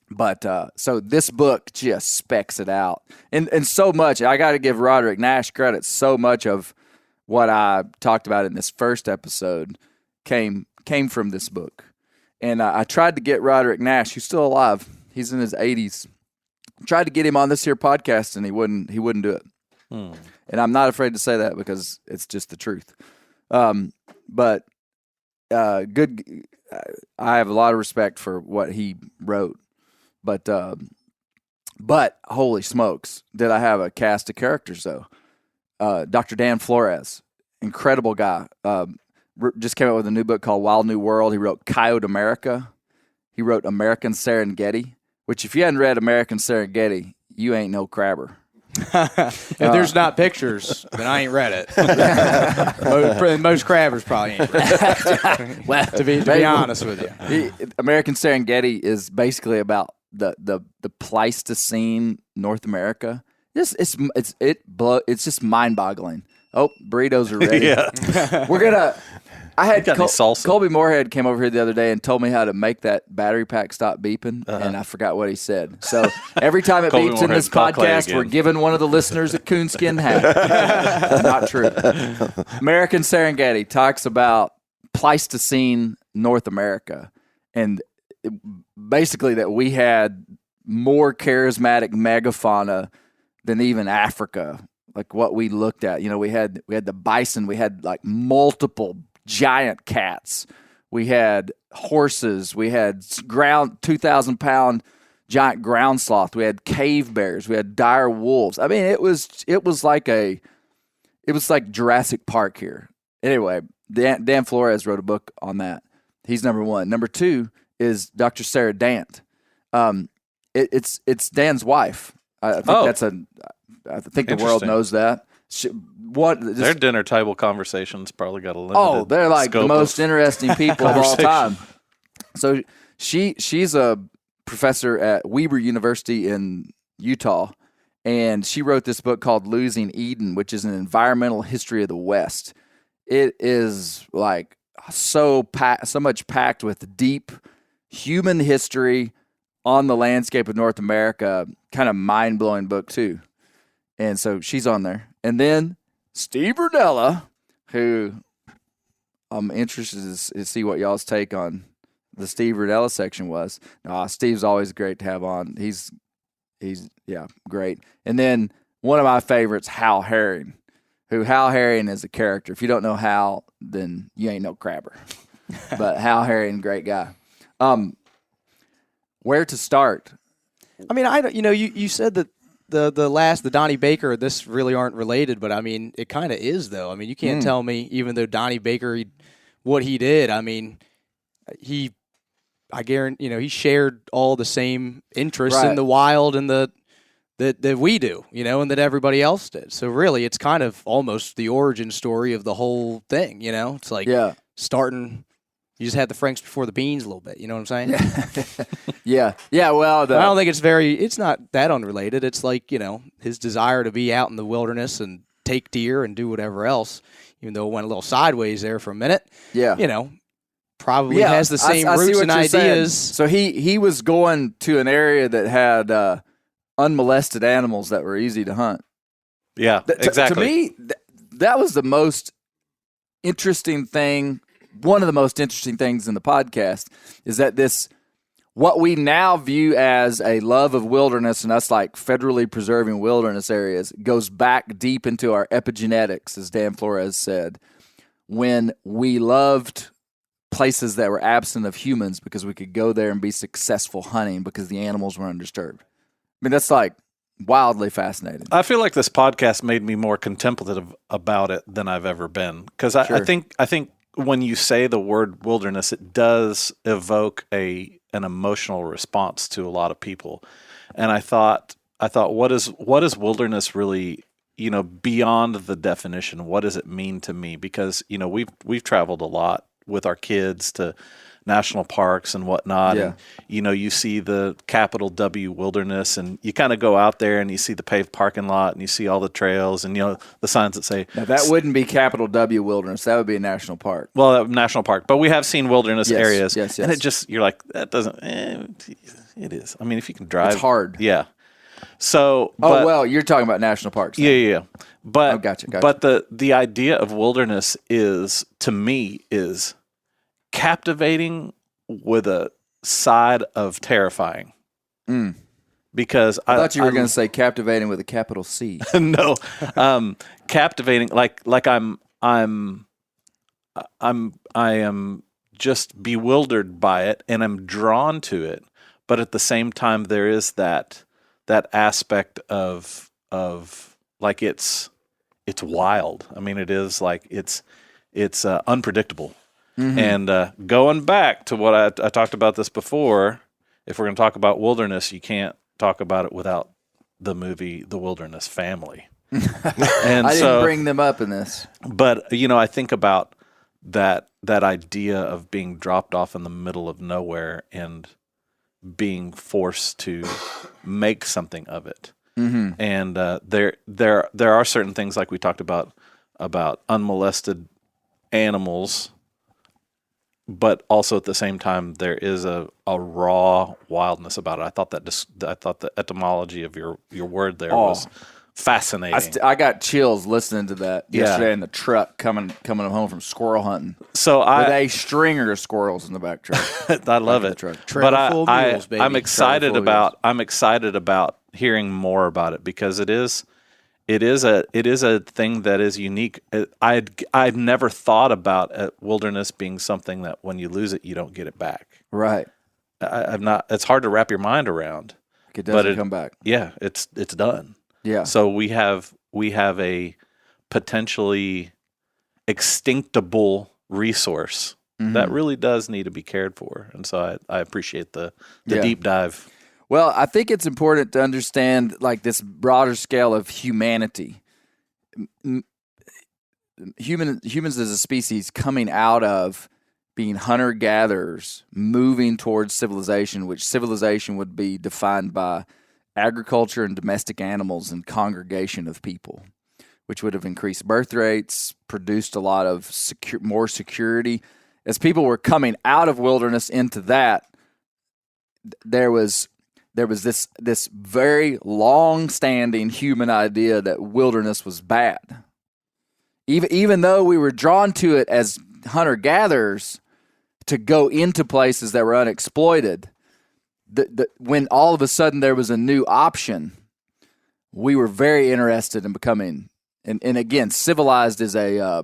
But so this book just specs it out, and so much. I got to give Roderick Nash credit. So much of what I talked about in this first episode came from this book, and I tried to get Roderick Nash, who's still alive. He's in his 80s. Tried to get him on this here podcast, and he wouldn't do it. And I'm not afraid to say that because it's just the truth. But good. I have a lot of respect for what he wrote. But holy smokes, did I have a cast of characters though? Dr. Dan Flores, incredible guy. Just came out with a new book called Wild New World. He wrote Coyote America. He wrote American Serengeti, which if you hadn't read American Serengeti, you ain't no crabber. If there's not pictures, then I ain't read it. Most crabbers probably ain't read it. Well, to be honest with you. American Serengeti is basically about the Pleistocene North America. It's just mind-boggling. Oh, burritos are ready. Yeah. I had salsa? Colby Moorhead came over here the other day and told me how to make that battery pack stop beeping, and I forgot what he said. So every time it beeps in this podcast, we're giving one of the listeners a coonskin hat. Not true. American Serengeti talks about Pleistocene North America, and basically that we had more charismatic megafauna than even Africa. Like what we looked at, we had the bison, we had like multiple giant cats, we had horses, we had 2,000-pound giant ground sloth, we had cave bears, we had dire wolves. I mean, it was like Jurassic Park here. Anyway, Dan Flores wrote a book on that. He's number one. Number two is Dr. Sarah Dant. It's Dan's wife. I think the world knows that. Their dinner table conversations probably got a limited. Oh, they're like the most interesting people of all time. So she's a professor at Weber University in Utah, and she wrote this book called Losing Eden, which is an environmental history of the West. It is like so much packed with deep human history on the landscape of North America. Kind of mind-blowing book too. And so she's on there. And then Steve Rudella, who I'm interested to see what y'all's take on the Steve Rudella section was. Steve's always great to have on. He's great. And then one of my favorites, Hal Herring, Hal Herring is a character. If you don't know Hal, then you ain't no crabber. But Hal Herring, great guy. Where to start? I mean, you said that the Donnie Baker, this really aren't related, but I mean, it kind of is though. I mean, you can't tell me, even though Donnie Baker, what he did, I mean, I guarantee, he shared all the same interests in the wild and that we do, and that everybody else did. So really, it's kind of almost the origin story of the whole thing, It's like starting. You just had the Franks before the beans a little bit. You know what I'm saying? Yeah. Well, I don't think it's not that unrelated. It's like, his desire to be out in the wilderness and take deer and do whatever else, even though it went a little sideways there for a minute. Yeah. Probably has the same roots and ideas. So he was going to an area that had unmolested animals that were easy to hunt. Yeah, exactly. To me, that was the most interesting thing. One of the most interesting things in the podcast is that what we now view as a love of wilderness and us like federally preserving wilderness areas goes back deep into our epigenetics, as Dan Flores said, when we loved places that were absent of humans because we could go there and be successful hunting because the animals were undisturbed. I mean, that's like wildly fascinating. I feel like this podcast made me more contemplative about it than I've ever been, because I think when you say the word wilderness, it does evoke an emotional response to a lot of people. And I thought, what is wilderness really, beyond the definition? What does it mean to me? Because, we've traveled a lot with our kids to national parks and whatnot. Yeah. And, you see the capital W Wilderness, and you kind of go out there and you see the paved parking lot and you see all the trails and, the signs that say. Now, that wouldn't be capital W Wilderness. That would be a national park. Well, national park. But we have seen wilderness Yes, areas. yes. And it just, you're like, that doesn't, it is. I mean, if you can drive. It's hard. Yeah. So. You're talking about national parks. Yeah. But, gotcha. But the idea of wilderness to me, is captivating with a side of terrifying. Because I thought you were going to say captivating with a capital C. No, captivating. Like I am just bewildered by it, and I'm drawn to it. But at the same time, there is that aspect of like it's wild. I mean, it is like it's unpredictable. Mm-hmm. And going back to what I talked about this before, if we're going to talk about wilderness, you can't talk about it without the movie The Wilderness Family. And I didn't bring them up in this. But, I think about that idea of being dropped off in the middle of nowhere and being forced to make something of it. Mm-hmm. And there are certain things, like we talked about unmolested animals, but also at the same time there is a raw wildness about it. I thought the etymology of your word there was fascinating. I got chills listening to that yesterday in the truck coming home from squirrel hunting. So with a stringer of squirrels in the back truck. I love it. But I'm excited about hearing more about it, because it is a thing that is unique. I've never thought about wilderness being something that when you lose it, you don't get it back. Right. I've not. It's hard to wrap your mind around. It doesn't come back. Yeah, it's done. Yeah. So we have a potentially extinctable resource that really does need to be cared for, and so I appreciate the deep dive. Well, I think it's important to understand like this broader scale of humanity. Humans as a species coming out of being hunter-gatherers, moving towards civilization, which civilization would be defined by agriculture and domestic animals and congregation of people, which would have increased birth rates, produced a lot of more security. As people were coming out of wilderness into that, there was this very long-standing human idea that wilderness was bad. Even though we were drawn to it as hunter-gatherers to go into places that were unexploited, when all of a sudden there was a new option, we were very interested in becoming. And again, civilized is a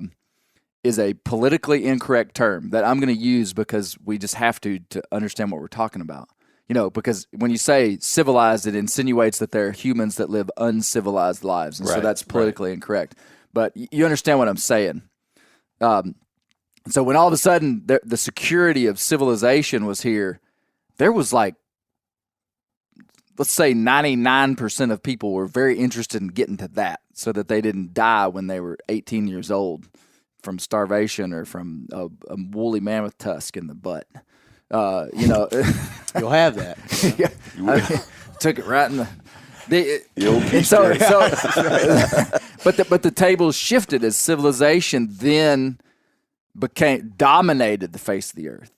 politically incorrect term that I'm going to use because we just have to understand what we're talking about. Because when you say civilized, it insinuates that there are humans that live uncivilized lives. And so that's politically incorrect. But you understand what I'm saying. So when all of a sudden the security of civilization was here, there was like, let's say 99% of people were very interested in getting to that so that they didn't die when they were 18 years old from starvation or from a woolly mammoth tusk in the butt. You'll have that. Yeah. Took it right in but the tables shifted as civilization then dominated the face of the earth.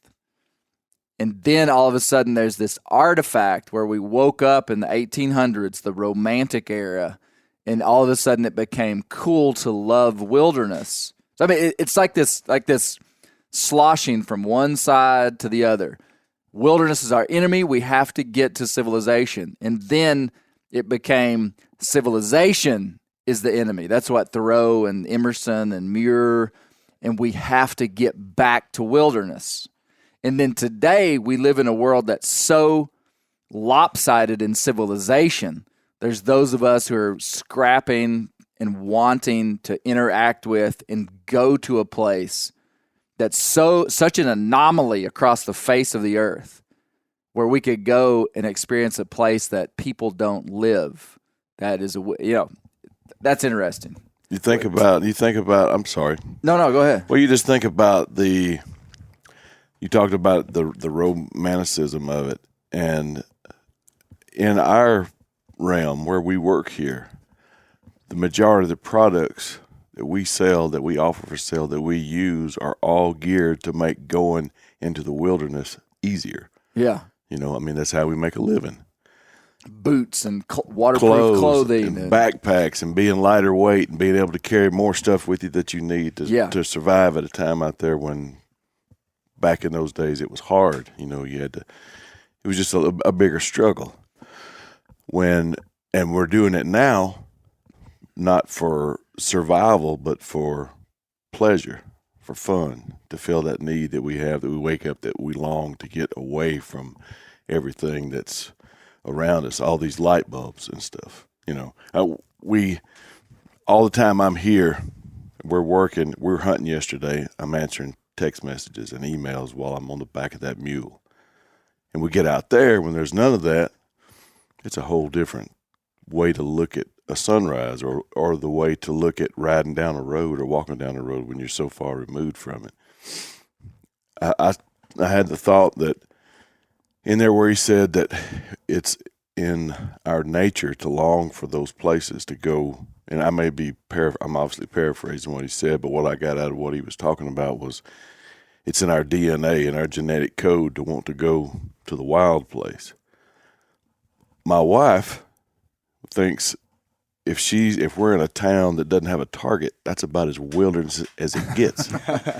And then all of a sudden there's this artifact where we woke up in the 1800s, the Romantic era, and all of a sudden it became cool to love wilderness. So I mean, it's like this sloshing from one side to the other. Wilderness is our enemy. We have to get to civilization. And then it became civilization is the enemy. That's what Thoreau and Emerson and Muir, and we have to get back to wilderness. And then today we live in a world that's so lopsided in civilization. There's those of us who are scrapping and wanting to interact with and go to a place that's such an anomaly across the face of the earth, where we could go and experience a place that people don't live. That is that's interesting. You think about. I'm sorry. No, go ahead. Well, you just think about you you talked about the romanticism of it, and in our realm where we work here, the majority of the products that we sell, that we offer for sale, that we use are all geared to make going into the wilderness easier. Yeah. You know, I mean, that's how we make a living. Boots and waterproof clothing. And backpacks and being lighter weight and being able to carry more stuff with you that you need to survive at a time out there when back in those days it was hard. You know, you had to, it was just a bigger struggle. And we're doing it now, not for survival, but for pleasure, for fun, to fill that need that we have, that we wake up, that we long to get away from everything that's around us, all these light bulbs and stuff. You know, all the time I'm here, we're working, we're hunting yesterday, I'm answering text messages and emails while I'm on the back of that mule. And we get out there, when there's none of that, it's a whole different way to look at a sunrise, or the way to look at riding down a road or walking down a road when you're so far removed from it. I had the thought that in there where he said that it's in our nature to long for those places to go, and I may be I'm obviously paraphrasing what he said, but what I got out of what he was talking about was it's in our DNA, in our genetic code, to want to go to the wild place. My wife thinks if we're in a town that doesn't have a target, that's about as wilderness as it gets.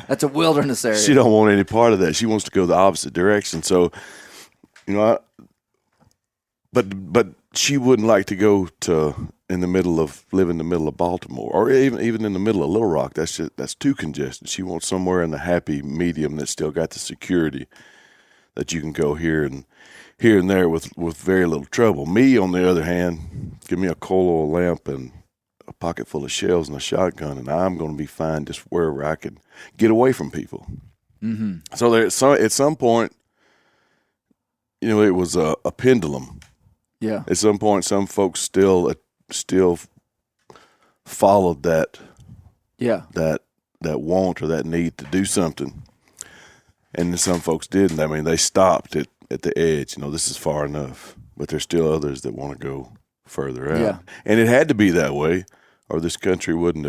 That's a wilderness area. She don't want any part of that. She wants to go the opposite direction. So, you know, but she wouldn't like to go live in the middle of Baltimore, or even in the middle of Little Rock. That's too congested. She wants somewhere in the happy medium that's still got the security that you can go here and there with very little trouble. Me, on the other hand, give me a coal oil lamp and a pocket full of shells and a shotgun, and I'm going to be fine just wherever I can get away from people. Mm-hmm. So at some point, you know, it was a pendulum. Yeah. At some point, some folks still followed that. Yeah. That want or that need to do something, and then some folks didn't. I mean, they stopped at the edge. You know, this is far enough. But there's still others that want to go further out. Yeah. And it had to be that way, or this country wouldn't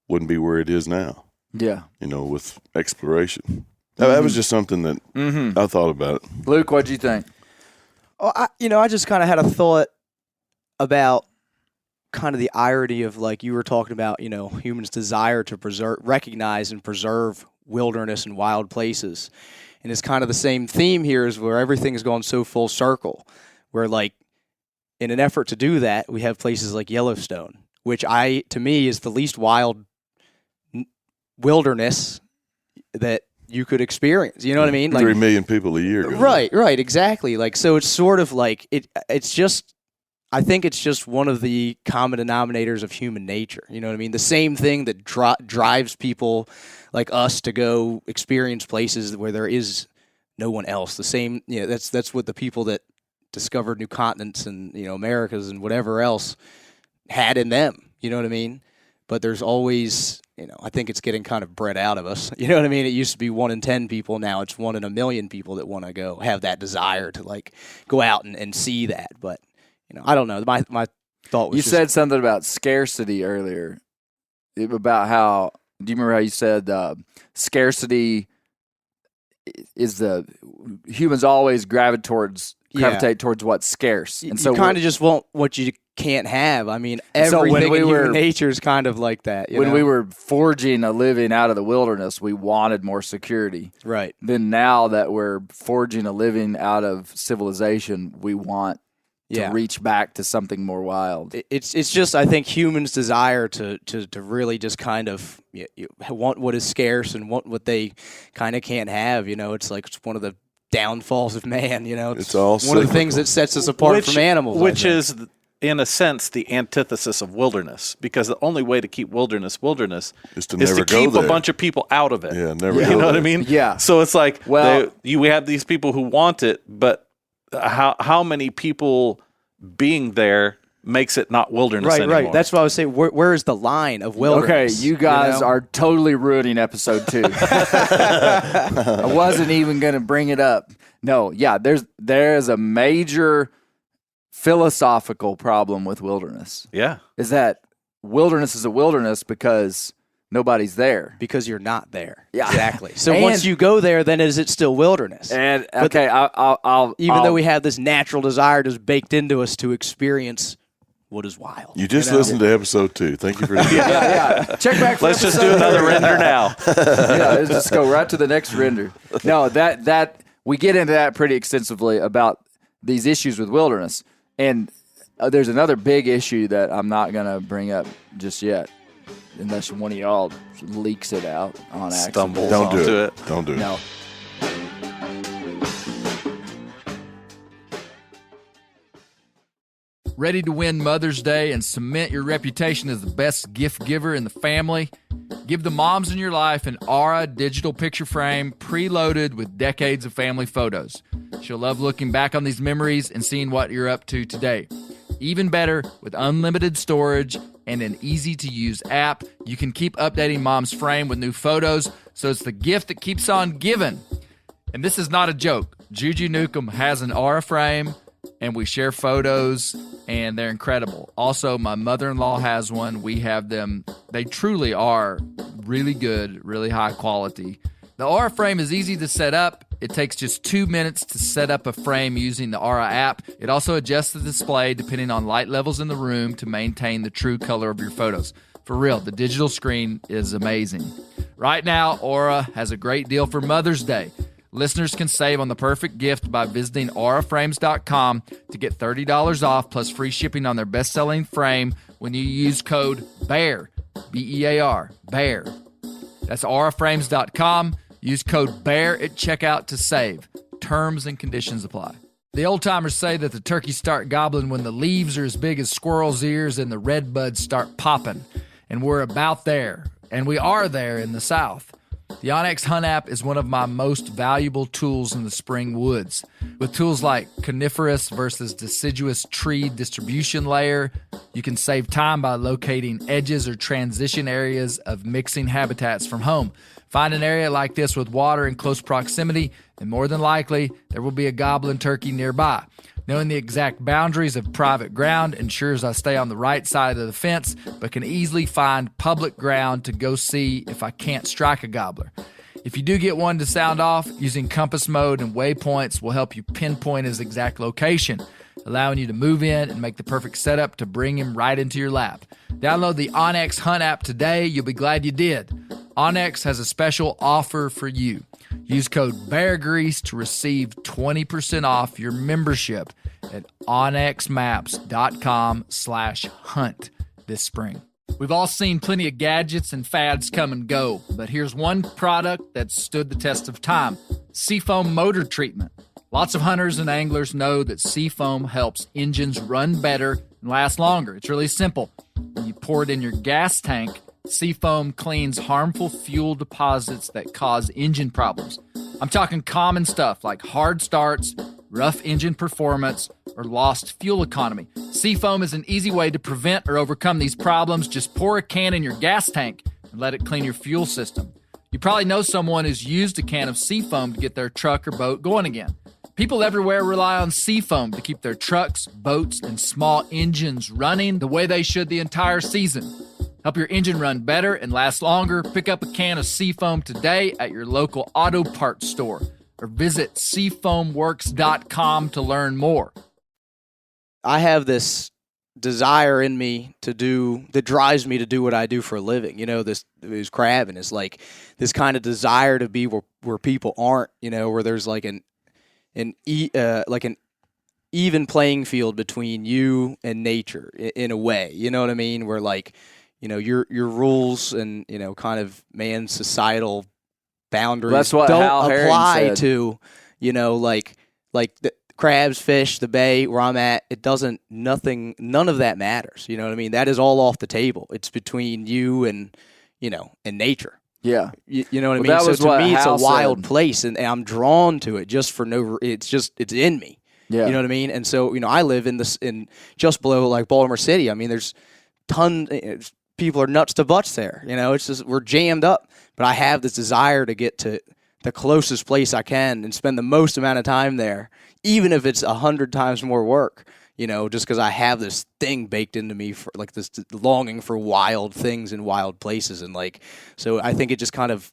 be where it is now. Yeah. You know, with exploration. That was just something that I thought about. Luke, what'd you think? Oh, I just kind of had a thought about kind of the irony of, like you were talking about, you know, humans' desire to recognize and preserve wilderness and wild places. And it's kind of the same theme here, is where everything's gone so full circle, where, like, in an effort to do that, we have places like Yellowstone, which to me is the least wild wilderness that you could experience. You know what I mean? Like, 3 million people a year. Right, exactly. Like, so it's sort of like it's just, I think it's just one of the common denominators of human nature. You know what I mean? The same thing that drives people like us to go experience places where there is no one else. The same, you know, that's what the people that discovered new continents and, you know, Americas and whatever else had in them. You know what I mean? But there's always, you know, I think it's getting kind of bred out of us. You know what I mean? It used to be 1 in 10 people. Now it's 1 in a million people that want to go have that desire to, like, go out and see that. But, you know, I don't know. My thought was, you said something about scarcity earlier, about how, do you remember how you said scarcity is humans always gravitate towards what's scarce. And so you kind of just want what you can't have. I mean, everything in human nature is kind of like that. When we were forging a living out of the wilderness, we wanted more security. Right. Then now that we're forging a living out of civilization, we want to reach back to something more wild. It's just, I think, humans' desire to really just kind of want what is scarce and want what they kind of can't have. You know, it's like it's one of the downfalls of man. You know, it's all one of the things that sets us apart from animals. Which is, in a sense, the antithesis of wilderness, because the only way to keep wilderness is to keep a bunch of people out of it. Yeah, never. You know what I mean? Yeah. So it's like, we have these people who want it, but how many people being there makes it not wilderness anymore. Right. That's what I was saying. Where is the line of wilderness? Okay, you guys are totally ruining episode 2. I wasn't even going to bring it up. No, yeah, there's a major philosophical problem with wilderness. Yeah. Is that wilderness is a wilderness because nobody's there. Because you're not there. Yeah. Exactly. So once you go there, then is it still wilderness? And okay, I'll even though we have this natural desire just baked into us to experience what is wild. You just listened to episode 2. Thank you for that. yeah. Check back for Let's just do another render now. Yeah, let's just go right to the next render. No, that we get into that pretty extensively about these issues with wilderness. And there's another big issue that I'm not going to bring up just yet, unless one of y'all leaks it out on accident. Stumbles Don't do onto it. Don't do it. No. Ready to win Mother's Day and cement your reputation as the best gift giver in the family? Give the moms in your life an Aura digital picture frame preloaded with decades of family photos. She'll love looking back on these memories and seeing what you're up to today. Even better, with unlimited storage and an easy-to-use app, you can keep updating mom's frame with new photos, so it's the gift that keeps on giving. And this is not a joke. Juju Newcomb has an Aura frame, and we share photos, and they're incredible. Also, my mother-in-law has one. We have them. They truly are really good, really high quality. The Aura frame is easy to set up. It takes just 2 minutes to set up a frame using the Aura app. It also adjusts the display depending on light levels in the room to maintain the true color of your photos. For real, the digital screen is amazing. Right now, Aura has a great deal for Mother's Day. Listeners can save on the perfect gift by visiting auraframes.com to get $30 off plus free shipping on their best-selling frame when you use code BEAR, B-E-A-R, BEAR. That's auraframes.com. Use code BEAR at checkout to save. Terms and conditions apply. The old-timers say that the turkeys start gobbling when the leaves are as big as squirrels' ears and the red buds start popping. And we're about there. And we are there in the South. The Onyx Hunt app is one of my most valuable tools in the spring woods. With tools like coniferous versus deciduous tree distribution layer, you can save time by locating edges or transition areas of mixing habitats from home. Find an area like this with water in close proximity, and more than likely, there will be a gobbling turkey nearby. Knowing the exact boundaries of private ground ensures I stay on the right side of the fence, but can easily find public ground to go see if I can't strike a gobbler. If you do get one to sound off, using compass mode and waypoints will help you pinpoint his exact location, allowing you to move in and make the perfect setup to bring him right into your lap. Download the Onyx Hunt app today. You'll be glad you did. Onyx has a special offer for you. Use code BEARGREASE to receive 20% off your membership at onyxmaps.com/hunt this spring. We've all seen plenty of gadgets and fads come and go, but here's one product that stood the test of time: Seafoam motor treatment. Lots of hunters and anglers know that Seafoam helps engines run better and last longer. It's really simple. When you pour it in your gas tank, Seafoam cleans harmful fuel deposits that cause engine problems. I'm talking common stuff like hard starts, rough engine performance, or lost fuel economy. Seafoam is an easy way to prevent or overcome these problems. Just pour a can in your gas tank and let it clean your fuel system. You probably know someone who's used a can of Seafoam to get their truck or boat going again. People everywhere rely on Seafoam to keep their trucks, boats, and small engines running the way they should the entire season. Help your engine run better and last longer. Pick up a can of Seafoam today at your local auto parts store or visit seafoamworks.com to learn more. I have this desire in me that drives me to do what I do for a living. You know, this is crabbing. It's like this kind of desire to be where people aren't, you know, where there's like an even playing field between you and nature in a way, you know what I mean? Where like, you know, your rules and, you know, kind of man's societal boundaries don't apply to, you know, like the crabs, fish, the bay where I'm at. It doesn't, none of that matters. You know what I mean? That is all off the table. It's between you and, you know, and nature. Yeah. You know what I mean? So to me, it's a wild place, and I'm drawn to it just for it's in me. You know what I mean? And so, I live in just below like Baltimore City. I mean, there's people are nuts to butts there. It's just, we're jammed up. But I have this desire to get to the closest place I can and spend the most amount of time there, even if it's 100 times more work. Just because I have this thing baked into me for like this longing for wild things in wild places, and so I think it just kind of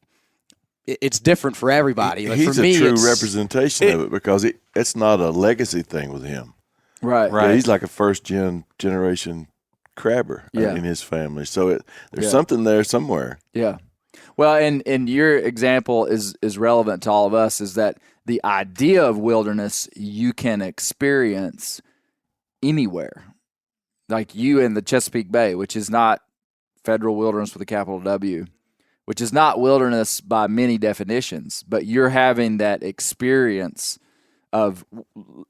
it's different for everybody. Like he's for me, a true representation of it because it's not a legacy thing with him. Right. Yeah, he's like a first generation crabber in his family, so there's something there somewhere. Yeah. Well, and your example is relevant to all of us. Is that the idea of wilderness you can experience anywhere, like you in the Chesapeake Bay, which is not federal wilderness with a capital W, which is not wilderness by many definitions, but you're having that experience of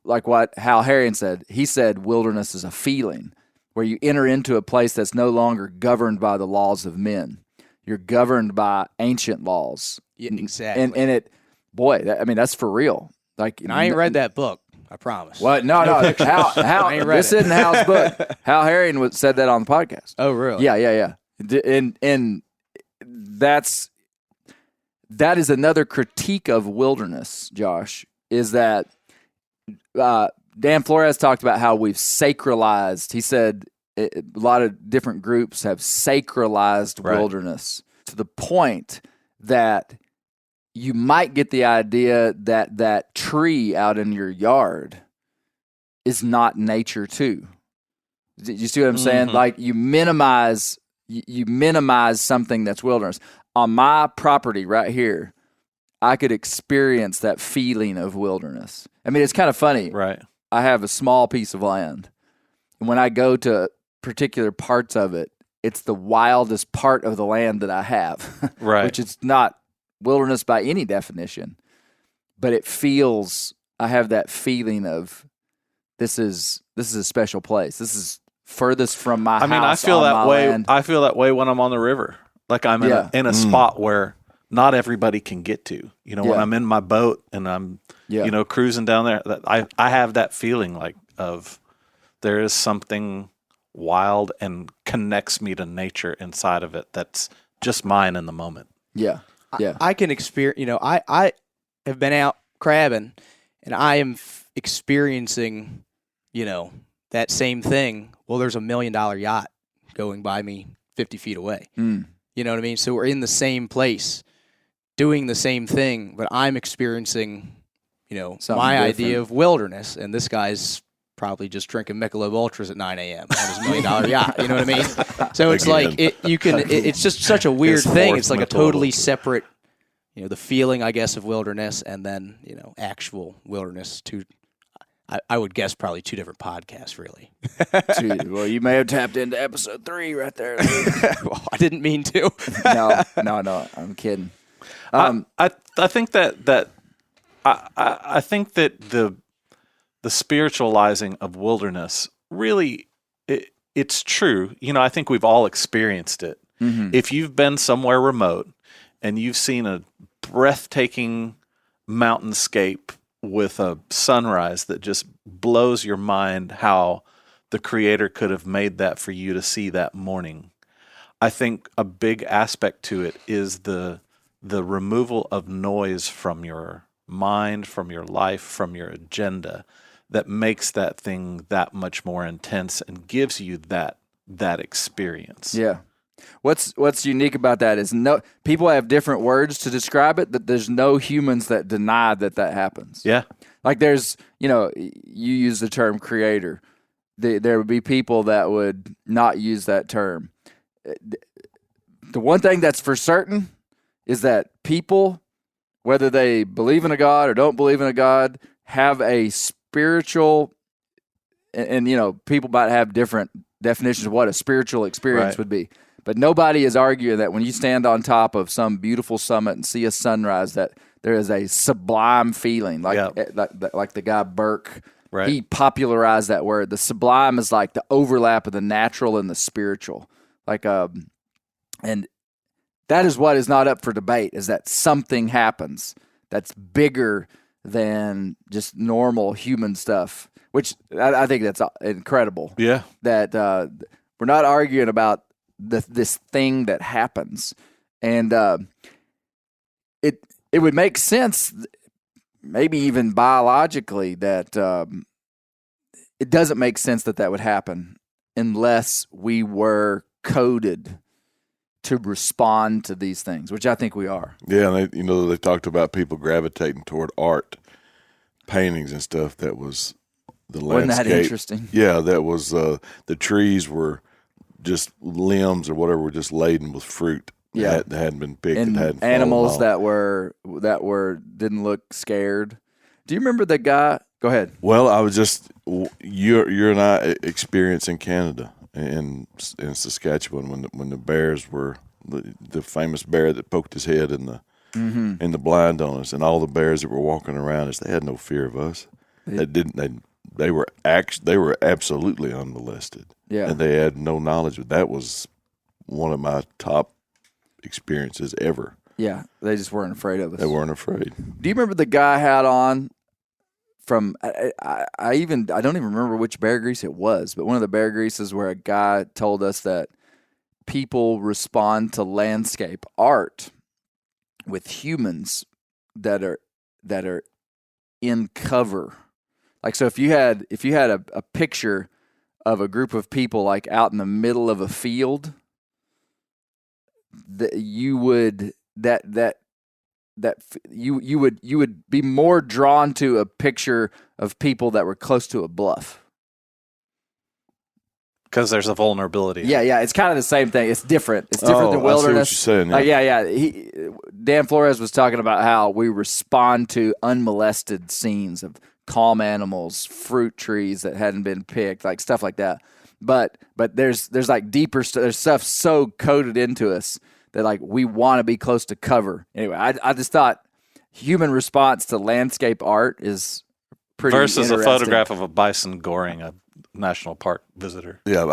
like what Hal Herring said. He said wilderness is a feeling where you enter into a place that's no longer governed by the laws of men. You're governed by ancient laws. Yeah, exactly. And it, boy, that's for real. Like, and I ain't read that book. I promise. What? No. Hal, this isn't Hal's book. Hal Herring said that on the podcast. Oh, really? Yeah. And that is another critique of wilderness, Josh, is that Dan Flores talked about how we've sacralized. He said a lot of different groups have sacralized wilderness to the point that you might get the idea that that tree out in your yard is not nature too. You see what I'm saying? Like you minimize something that's wilderness. On my property right here, I could experience that feeling of wilderness. I mean, it's kind of funny. Right. I have a small piece of land, and when I go to particular parts of it, it's the wildest part of the land that I have. Right. Which is not wilderness by any definition, but it feels. I have that feeling of this is a special place. This is furthest from my house. I mean, I feel that way. Land. I feel that way when I'm on the river. Like I'm in a spot where not everybody can get to. When I'm in my boat and I'm cruising down there, that I have that feeling like of there is something wild and connects me to nature inside of it that's just mine in the moment. Yeah. I can experience, I have been out crabbing and I am experiencing, that same thing. Well, there's $1 million yacht going by me 50 feet away. You know what I mean? So we're in the same place doing the same thing, but I'm experiencing, something my different. idea of wilderness, and this guy's probably just drinking Michelob Ultras at 9 a.m. on his $1 million yacht. You know what I mean? So it's like it's just such a weird thing. It's like a totally separate, the feeling, I guess, of wilderness, and then actual wilderness. I would guess probably two different podcasts, really. Well, you may have tapped into episode 3 right there. Well, I didn't mean to. No, I'm kidding. I think that I think that the spiritualizing of wilderness really it's true. I think we've all experienced it. Mm-hmm. If you've been somewhere remote and you've seen a breathtaking mountainscape with a sunrise that just blows your mind, how the Creator could have made that for you to see that morning. I think a big aspect to it is the removal of noise from your mind, from your life, from your agenda, that makes that thing that much more intense and gives you that experience. Yeah. What's unique about that is people have different words to describe it, that there's no humans that deny that happens. Yeah. Like there's, you use the term creator. There would be people that would not use that term. The one thing that's for certain is that people, whether they believe in a God or don't believe in a God, have a spiritual, and people might have different definitions of what a spiritual experience would be. But nobody is arguing that when you stand on top of some beautiful summit and see a sunrise, that there is a sublime feeling, like the guy Burke. Right. He popularized that word. The sublime is like the overlap of the natural and the spiritual. And that is what is not up for debate, is that something happens that's bigger than just normal human stuff, which I think that's incredible. Yeah. That we're not arguing about this thing that happens. And it would make sense, maybe even biologically, that it doesn't make sense that would happen unless we were coded to respond to these things, which I think we are. Yeah, and they talked about people gravitating toward art, paintings and stuff. That was the landscape. Wasn't that interesting? Yeah, that was the trees were just limbs or whatever were just laden with fruit. Yeah, that hadn't been picked. And hadn't animals that were didn't look scared. Do you remember the guy? Go ahead. Well, I was just you and I experienced in Canada. In Saskatchewan, when the bears were the famous bear that poked his head in the blind on us, and all the bears that were walking around us, they had no fear of us. They were absolutely unmolested. Yeah, and they had no knowledge. That was one of my top experiences ever. Yeah, they just weren't afraid of us. They weren't afraid. Do you remember the guy had on? From I don't even remember which Bear Grease it was, but one of the Bear Greases where a guy told us that people respond to landscape art with humans that are in cover. Like, so if you had a picture of a group of people like out in the middle of a field, that you would be more drawn to a picture of people that were close to a bluff. Because there's a vulnerability. Yeah, it's kind of the same thing. It's different. It's different than wilderness. I see what you're saying. Yeah. Dan Flores was talking about how we respond to unmolested scenes of calm animals, fruit trees that hadn't been picked, like stuff like that. But there's like deeper stuff. There's stuff so coded into us that like we want to be close to cover. Anyway, I just thought human response to landscape art is pretty versus interesting. a photograph of a bison goring a national park visitor. Yeah,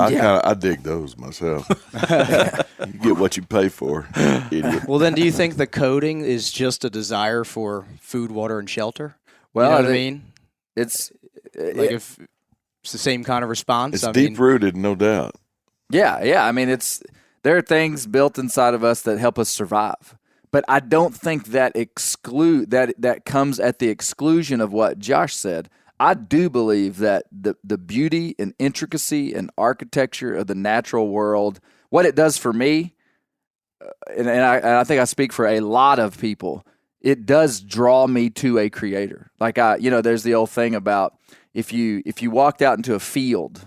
I dig those myself. You get what you pay for, idiot. Well, then, do you think the coding is just a desire for food, water, and shelter? Well, you know what I mean? It's like if it's the same kind of response. It's deep rooted, no doubt. Yeah. I mean, there are things built inside of us that help us survive. But I don't think that that comes at the exclusion of what Josh said. I do believe that the beauty and intricacy and architecture of the natural world, what it does for me, and I think I speak for a lot of people, it does draw me to a creator. Like there's the old thing about if you walked out into a field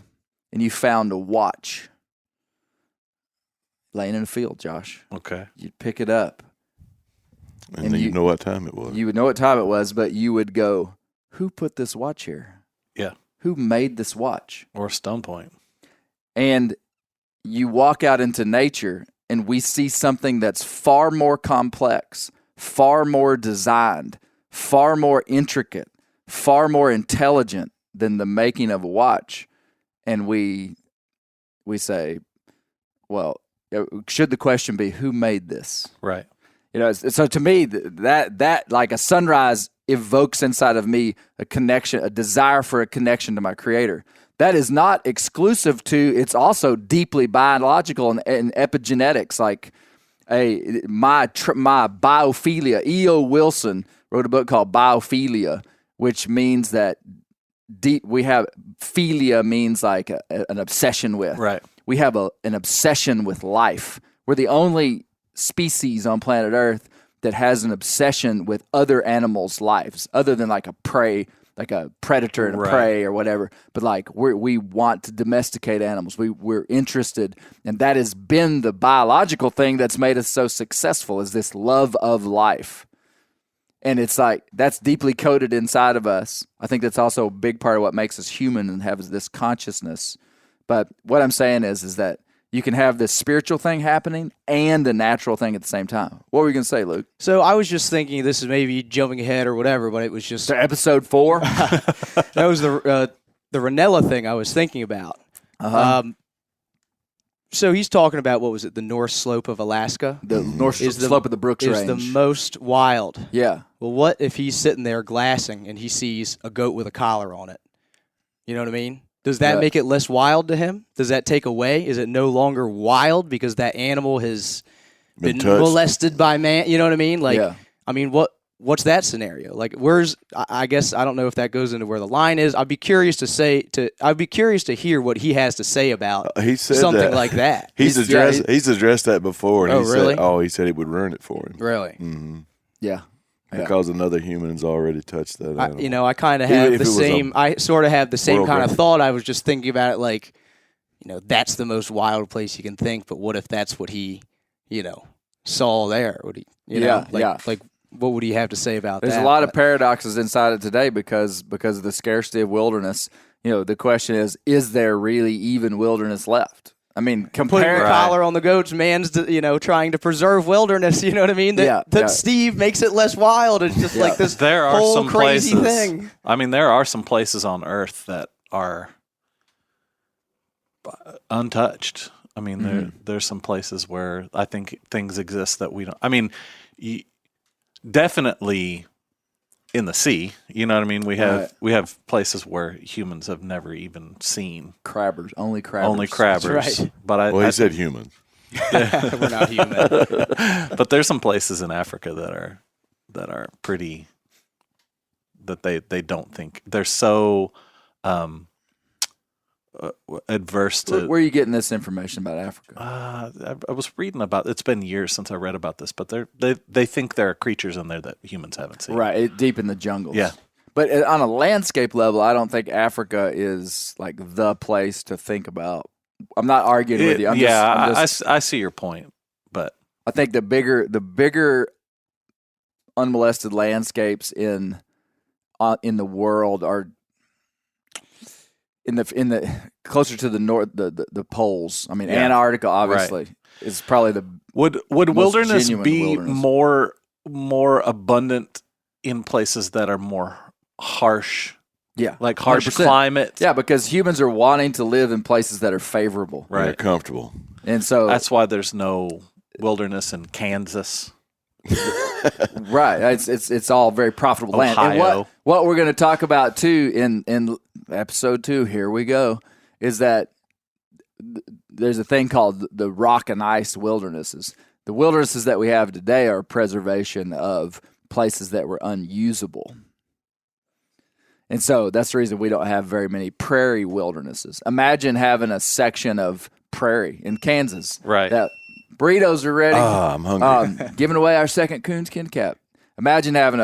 and you found a watch laying in a field, Josh. Okay. You'd pick it up. And then you know what time it was. You would know what time it was, but you would go, who put this watch here? Yeah. Who made this watch? Or stone point. And you walk out into nature and we see something that's far more complex, far more designed, far more intricate, far more intelligent than the making of a watch. And we say, well, should the question be, who made this? Right. So to me, that like a sunrise evokes inside of me a connection, a desire for a connection to my creator. That is not exclusive to, it's also deeply biological and epigenetics. Like my biophilia, E.O. Wilson wrote a book called Biophilia, which means that we have philia means like an obsession with. Right. We have an obsession with life. We're the only species on planet Earth that has an obsession with other animals' lives, other than like a prey, like a predator and a prey or whatever. But like we want to domesticate animals. We're interested, and that has been the biological thing that's made us so successful, is this love of life. And it's like that's deeply coded inside of us. I think that's also a big part of what makes us human and have this consciousness. But what I'm saying is that you can have this spiritual thing happening and the natural thing at the same time. What were you going to say, Luke? So I was just thinking, this is maybe jumping ahead or whatever, but it was just episode 4. That was the Ranella thing I was thinking about. So he's talking about, what was it, the North Slope of Alaska? The North Slope of the Brooks Range. Range. Is the most wild. Yeah. Well, what if he's sitting there glassing and he sees a goat with a collar on it? You know what I mean? Does that make it less wild to him? Does that take away? Is it no longer wild because that animal has been molested by man? You know what I mean? Like, I mean, what's that scenario? Like, I guess I don't know if that goes into where the line is. I'd be curious to hear what he has to say about something like that. He's addressed that before. And really? He said it would ruin it for him. Really? Mm-hmm. Yeah. Because another human's already touched that animal. I kind of have the same. I sort of have the same kind of thought. I was just thinking about it, like, that's the most wild place you can think. But what if that's what he, saw there? Would he, like, what would he have to say about that? There's a lot of paradoxes inside it today because of the scarcity of wilderness. The question is there really even wilderness left? I mean, putting a collar on the goats, man's trying to preserve wilderness. You know what I mean? That Steve makes it less wild. It's just like this whole crazy thing. I mean, there are some places on Earth that are untouched. I mean, there's some places where I think things exist that we don't. I mean, definitely in the sea. You know what I mean? We have places where humans have never even seen. Only crabbers. That's right. But he said human. We're not human. But there's some places in Africa that are pretty, that they don't think they're so adverse to. Where are you getting this information about Africa? I was reading about. It's been years since I read about this, but they think there are creatures in there that humans haven't seen. Right, deep in the jungles. Yeah, but on a landscape level, I don't think Africa is like the place to think about. I'm not arguing with you. I see your point, but I think the bigger unmolested landscapes in the world are in the closer to the north, the poles. I mean, Antarctica obviously is probably the would wilderness be more abundant in places that are more harsh? Yeah, like harsh 100%. Climate. Yeah, because humans are wanting to live in places that are favorable, right? They're comfortable, and so that's why there's no wilderness in Kansas. Right, it's all very profitable land. And what we're going to talk about too in episode 2, here we go, is that there's a thing called the rock and ice wildernesses. The wildernesses that we have today are preservation of places that were unusable. And so that's the reason we don't have very many prairie wildernesses. Imagine having a section of prairie in Kansas. Right. That burritos are ready. I'm hungry. Giving away our second coonskin cap. Imagine having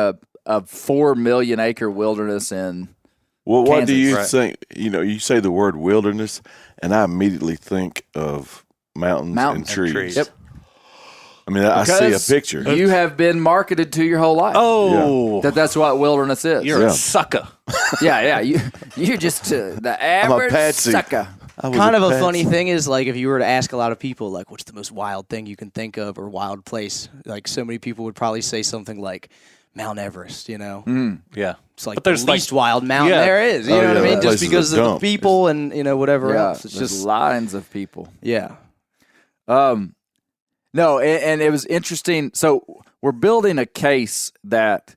a 4 million acre wilderness in Kansas. What do you think? You say the word wilderness, and I immediately think of mountains and trees. Yep. I mean, I see a picture. You have been marketed to your whole life. Oh, that's what wilderness is. You're a sucker. Yeah. You're just the average sucker. Kind of a funny thing is, like, if you were to ask a lot of people, like, what's the most wild thing you can think of or wild place? Like, so many people would probably say something like Mount Everest. Yeah, it's like the least wild mountain there is. You know what I mean? Just because of the people and whatever else. It's just lines of people. Yeah. No, and it was interesting. So we're building a case that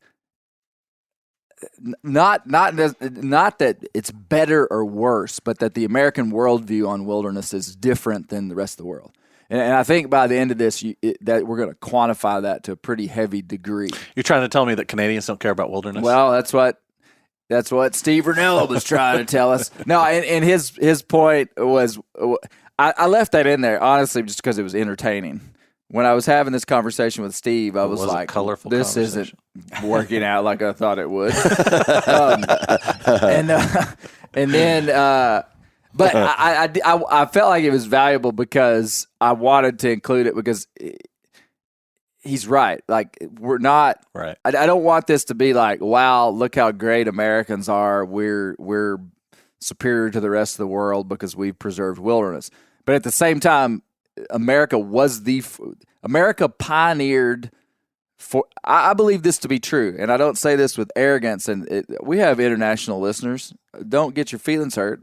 not that it's better or worse, but that the American worldview on wilderness is different than the rest of the world. And I think by the end of this, that we're going to quantify that to a pretty heavy degree. You're trying to tell me that Canadians don't care about wilderness? Well, that's what Steve Rinella was trying to tell us. No, and his point was, I left that in there honestly just because it was entertaining. When I was having this conversation with Steve, I was like, colorful this isn't working out like I thought it would. But I felt like it was valuable because I wanted to include it because he's right. Like, we're not right. I don't want this to be like, wow, look how great Americans are. We're superior to the rest of the world because we've preserved wilderness. But at the same time, America pioneered for. I believe this to be true, and I don't say this with arrogance. And we have international listeners. Don't get your feelings hurt.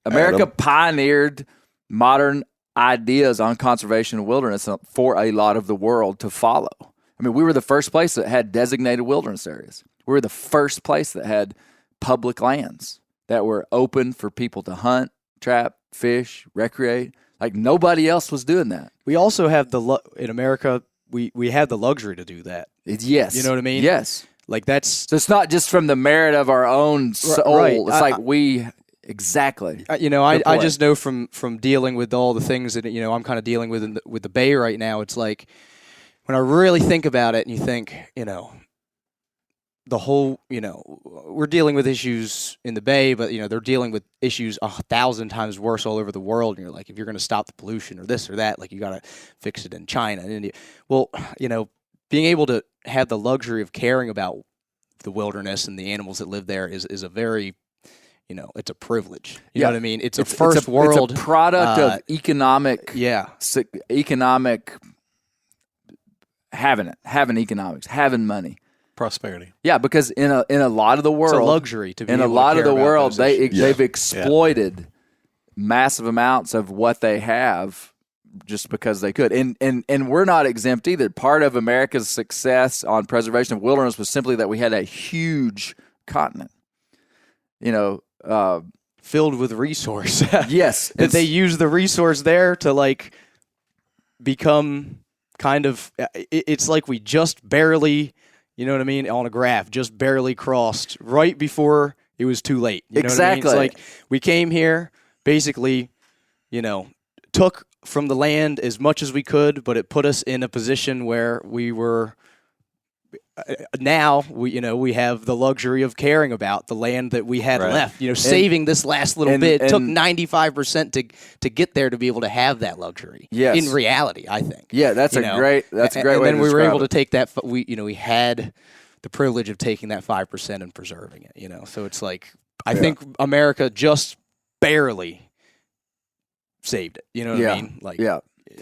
America pioneered modern ideas on conservation of wilderness for a lot of the world to follow. I mean, we were the first place that had designated wilderness areas. We were the first place that had public lands that were open for people to hunt, trap, fish, recreate. Like nobody else was doing that. We also have in America, we have the luxury to do that. Yes. You know what I mean? Yes. Like that's so it's not just from the merit of our own soul. Right. It's like we exactly. I just know from dealing with all the things that I'm kind of dealing with with the Bay right now. It's like when I really think about it, and you think the whole we're dealing with issues in the Bay, but they're dealing with issues 1,000 times worse all over the world. And you're like, if you're going to stop the pollution or this or that, like you got to fix it in China and India. Well, being able to have the luxury of caring about the wilderness and the animals that live there is a very, it's a privilege. You know what I mean? It's a first world. It's a product of economic. Yeah. Economic. Having economics, having money. Prosperity. Yeah, because in a lot of the world, it's a luxury to be in able a lot to of the care world, about those issues. they've exploited massive amounts of what they have just because they could. And we're not exempt either. Part of America's success on preservation of wilderness was simply that we had a huge continent. Filled with resource. Yes. That they use the resource there to like become kind of it's like we just barely, you know what I mean, on a graph, just barely crossed right before it was too late. You know exactly. what I mean? It's like we came here, basically, took from the land as much as we could, but it put us in a position where we were now we have the luxury of caring about the land that we had left. Saving this last little bit took 95% to get there to be able to have that luxury. Yes. In reality, I think. Yeah, that's a great way. And then we were able to take that. We had the privilege of taking that 5% and preserving it. So it's like I think America just barely saved it. You know what I mean? Like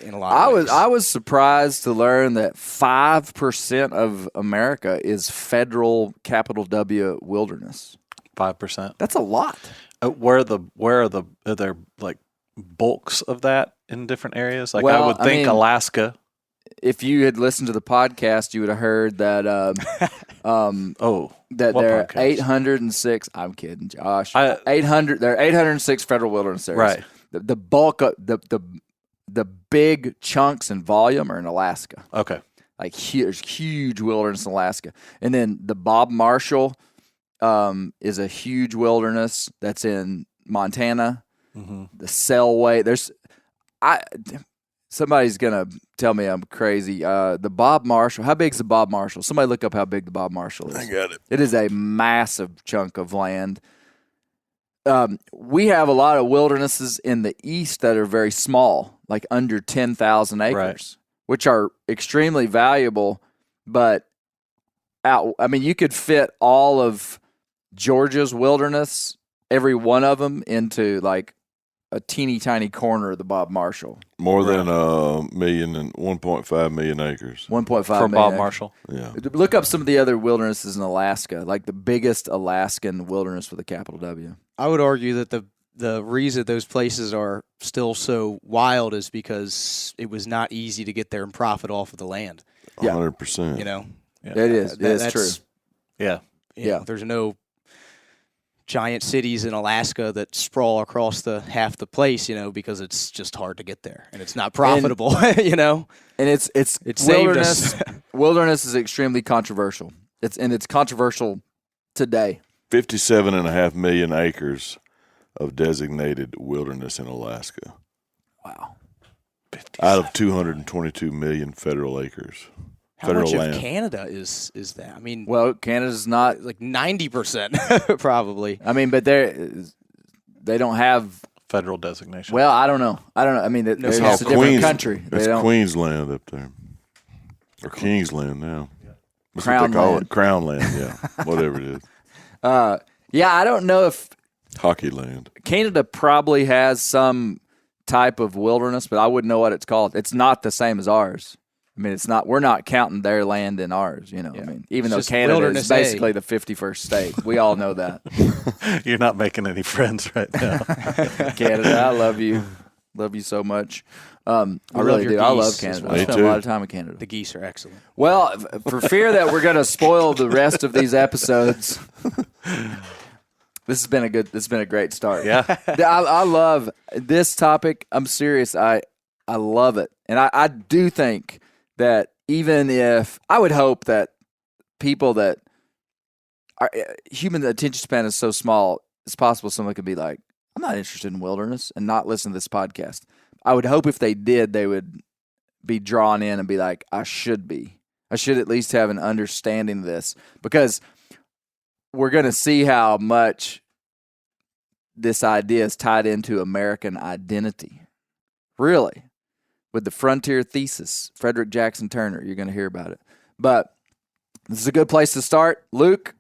in a lot of ways. I was surprised to learn that 5% of America is federal capital W wilderness. 5%. That's a lot. Where are there like bulks of that in different areas? Like well, I would think Alaska. If you had listened to the podcast, you would have heard that that there are 806. I'm kidding, Josh. 800. There are 806 federal wilderness areas. Right. The bulk of the big chunks in volume are in Alaska. Okay. Like there's huge wilderness in Alaska. And then the Bob Marshall is a huge wilderness that's in Montana. Mm-hmm. The Selway. Somebody's going to tell me I'm crazy. The Bob Marshall. How big is the Bob Marshall? Somebody look up how big the Bob Marshall is. I got it. It is a massive chunk of land. We have a lot of wildernesses in the east that are very small, like under 10,000 acres, which are extremely valuable. But you could fit all of Georgia's wilderness, every one of them, into like a teeny tiny corner of the Bob Marshall. More than 1.5 million acres. 1.5 for million Bob acres. Marshall. Yeah. Look up some of the other wildernesses in Alaska, like the biggest Alaskan wilderness with a capital W. I would argue that the reason those places are still so wild is because it was not easy to get there and profit off of the land. 100%. It is. It's true. Yeah. There's no giant cities in Alaska that sprawl across half the place, because it's just hard to get there and it's not profitable, And it's wilderness. Wilderness is extremely controversial. It's controversial today. 57.5 million acres of designated wilderness in Alaska. Wow. Out of 222 million federal acres. How much of Canada is that? I mean, well, Canada's not like 90% probably. I mean, but they don't have federal designation. Well, I don't know. I mean, it's a different country. It's Queensland up there, or Kingsland now. That's Crown what they call land. it. Crown land, yeah, whatever it is. I don't know if Hockey land. Canada probably has some type of wilderness, but I wouldn't know what it's called. It's not the same as ours. I mean, it's not. We're not counting their land in ours. I mean, even though Canada is basically the 51st state, we all know that. You're not making any friends right now. Canada, I love you. Love you so much. I really do. I love Canada. I spent a lot of time in Canada. The geese are excellent. Well, for fear that we're going to spoil the rest of these episodes, this has been a great start. Yeah. I love this topic. I'm serious. I love it. And I do think that even if I would hope that people that are human attention span is so small, it's possible someone could be like, I'm not interested in wilderness and not listen to this podcast. I would hope if they did, they would be drawn in and be like, I should be. I should at least have an understanding of this, because we're going to see how much this idea is tied into American identity. Really. With the frontier thesis, Frederick Jackson Turner, you're going to hear about it. But this is a good place to start. Luke,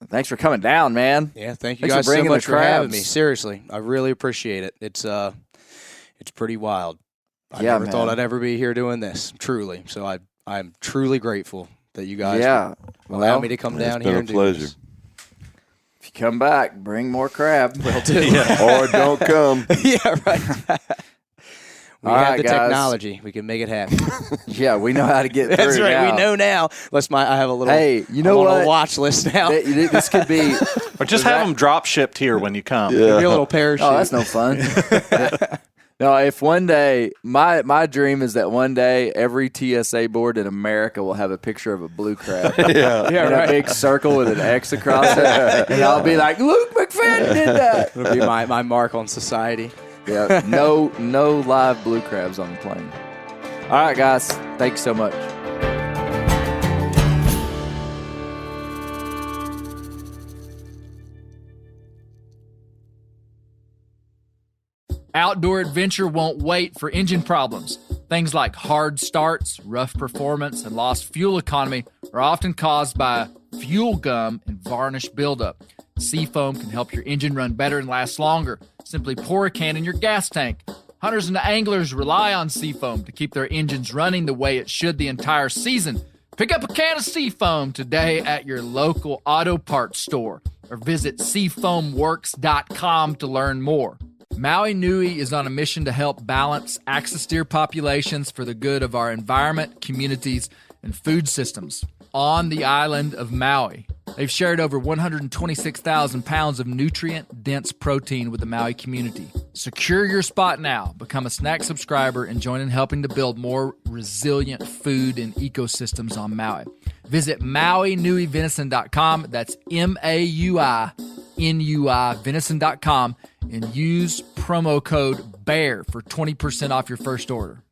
thanks for coming down, man. Yeah, thank you Thanks guys so much for for having me. Seriously, I really appreciate it. It's pretty wild. I never thought I'd ever be here doing this, truly. So I'm truly grateful that you guys allow me to come down here and do this. It's been a pleasure. If you come back, bring more crab. Will do. Or don't come. Yeah, right. We All have right, the guys. technology. We can make it happen. Yeah, we know how to get through. That's right. Now. We know now. I have a little. Hey, you know I'm on what? a watch list now. This could be. Or just have them drop shipped here when you come. Maybe a little parachute. Oh, that's no fun. No, if one day, my dream is that one day every TSA board in America will have a picture of a blue crab. Yeah. In a big circle with an X across it. And I'll be like, Luke McFadden did that. It'll be my mark on society. Yeah, no live blue crabs on the plane. All right, guys. Thanks so much. Outdoor adventure won't wait for engine problems. Things like hard starts, rough performance, and lost fuel economy are often caused by fuel gum and varnish buildup. Seafoam can help your engine run better and last longer. Simply pour a can in your gas tank. Hunters and anglers rely on Seafoam to keep their engines running the way it should the entire season. Pick up a can of Seafoam today at your local auto parts store or visit seafoamworks.com to learn more. Maui Nui is on a mission to help balance axis deer populations for the good of our environment, communities, and food systems on the island of Maui. They've shared over 126,000 pounds of nutrient-dense protein with the Maui community. Secure your spot now. Become a snack subscriber and join in helping to build more resilient food and ecosystems on Maui. Visit MauiNuiVenison.com. That's MAUINUI venison.com and use promo code BEAR for 20% off your first order.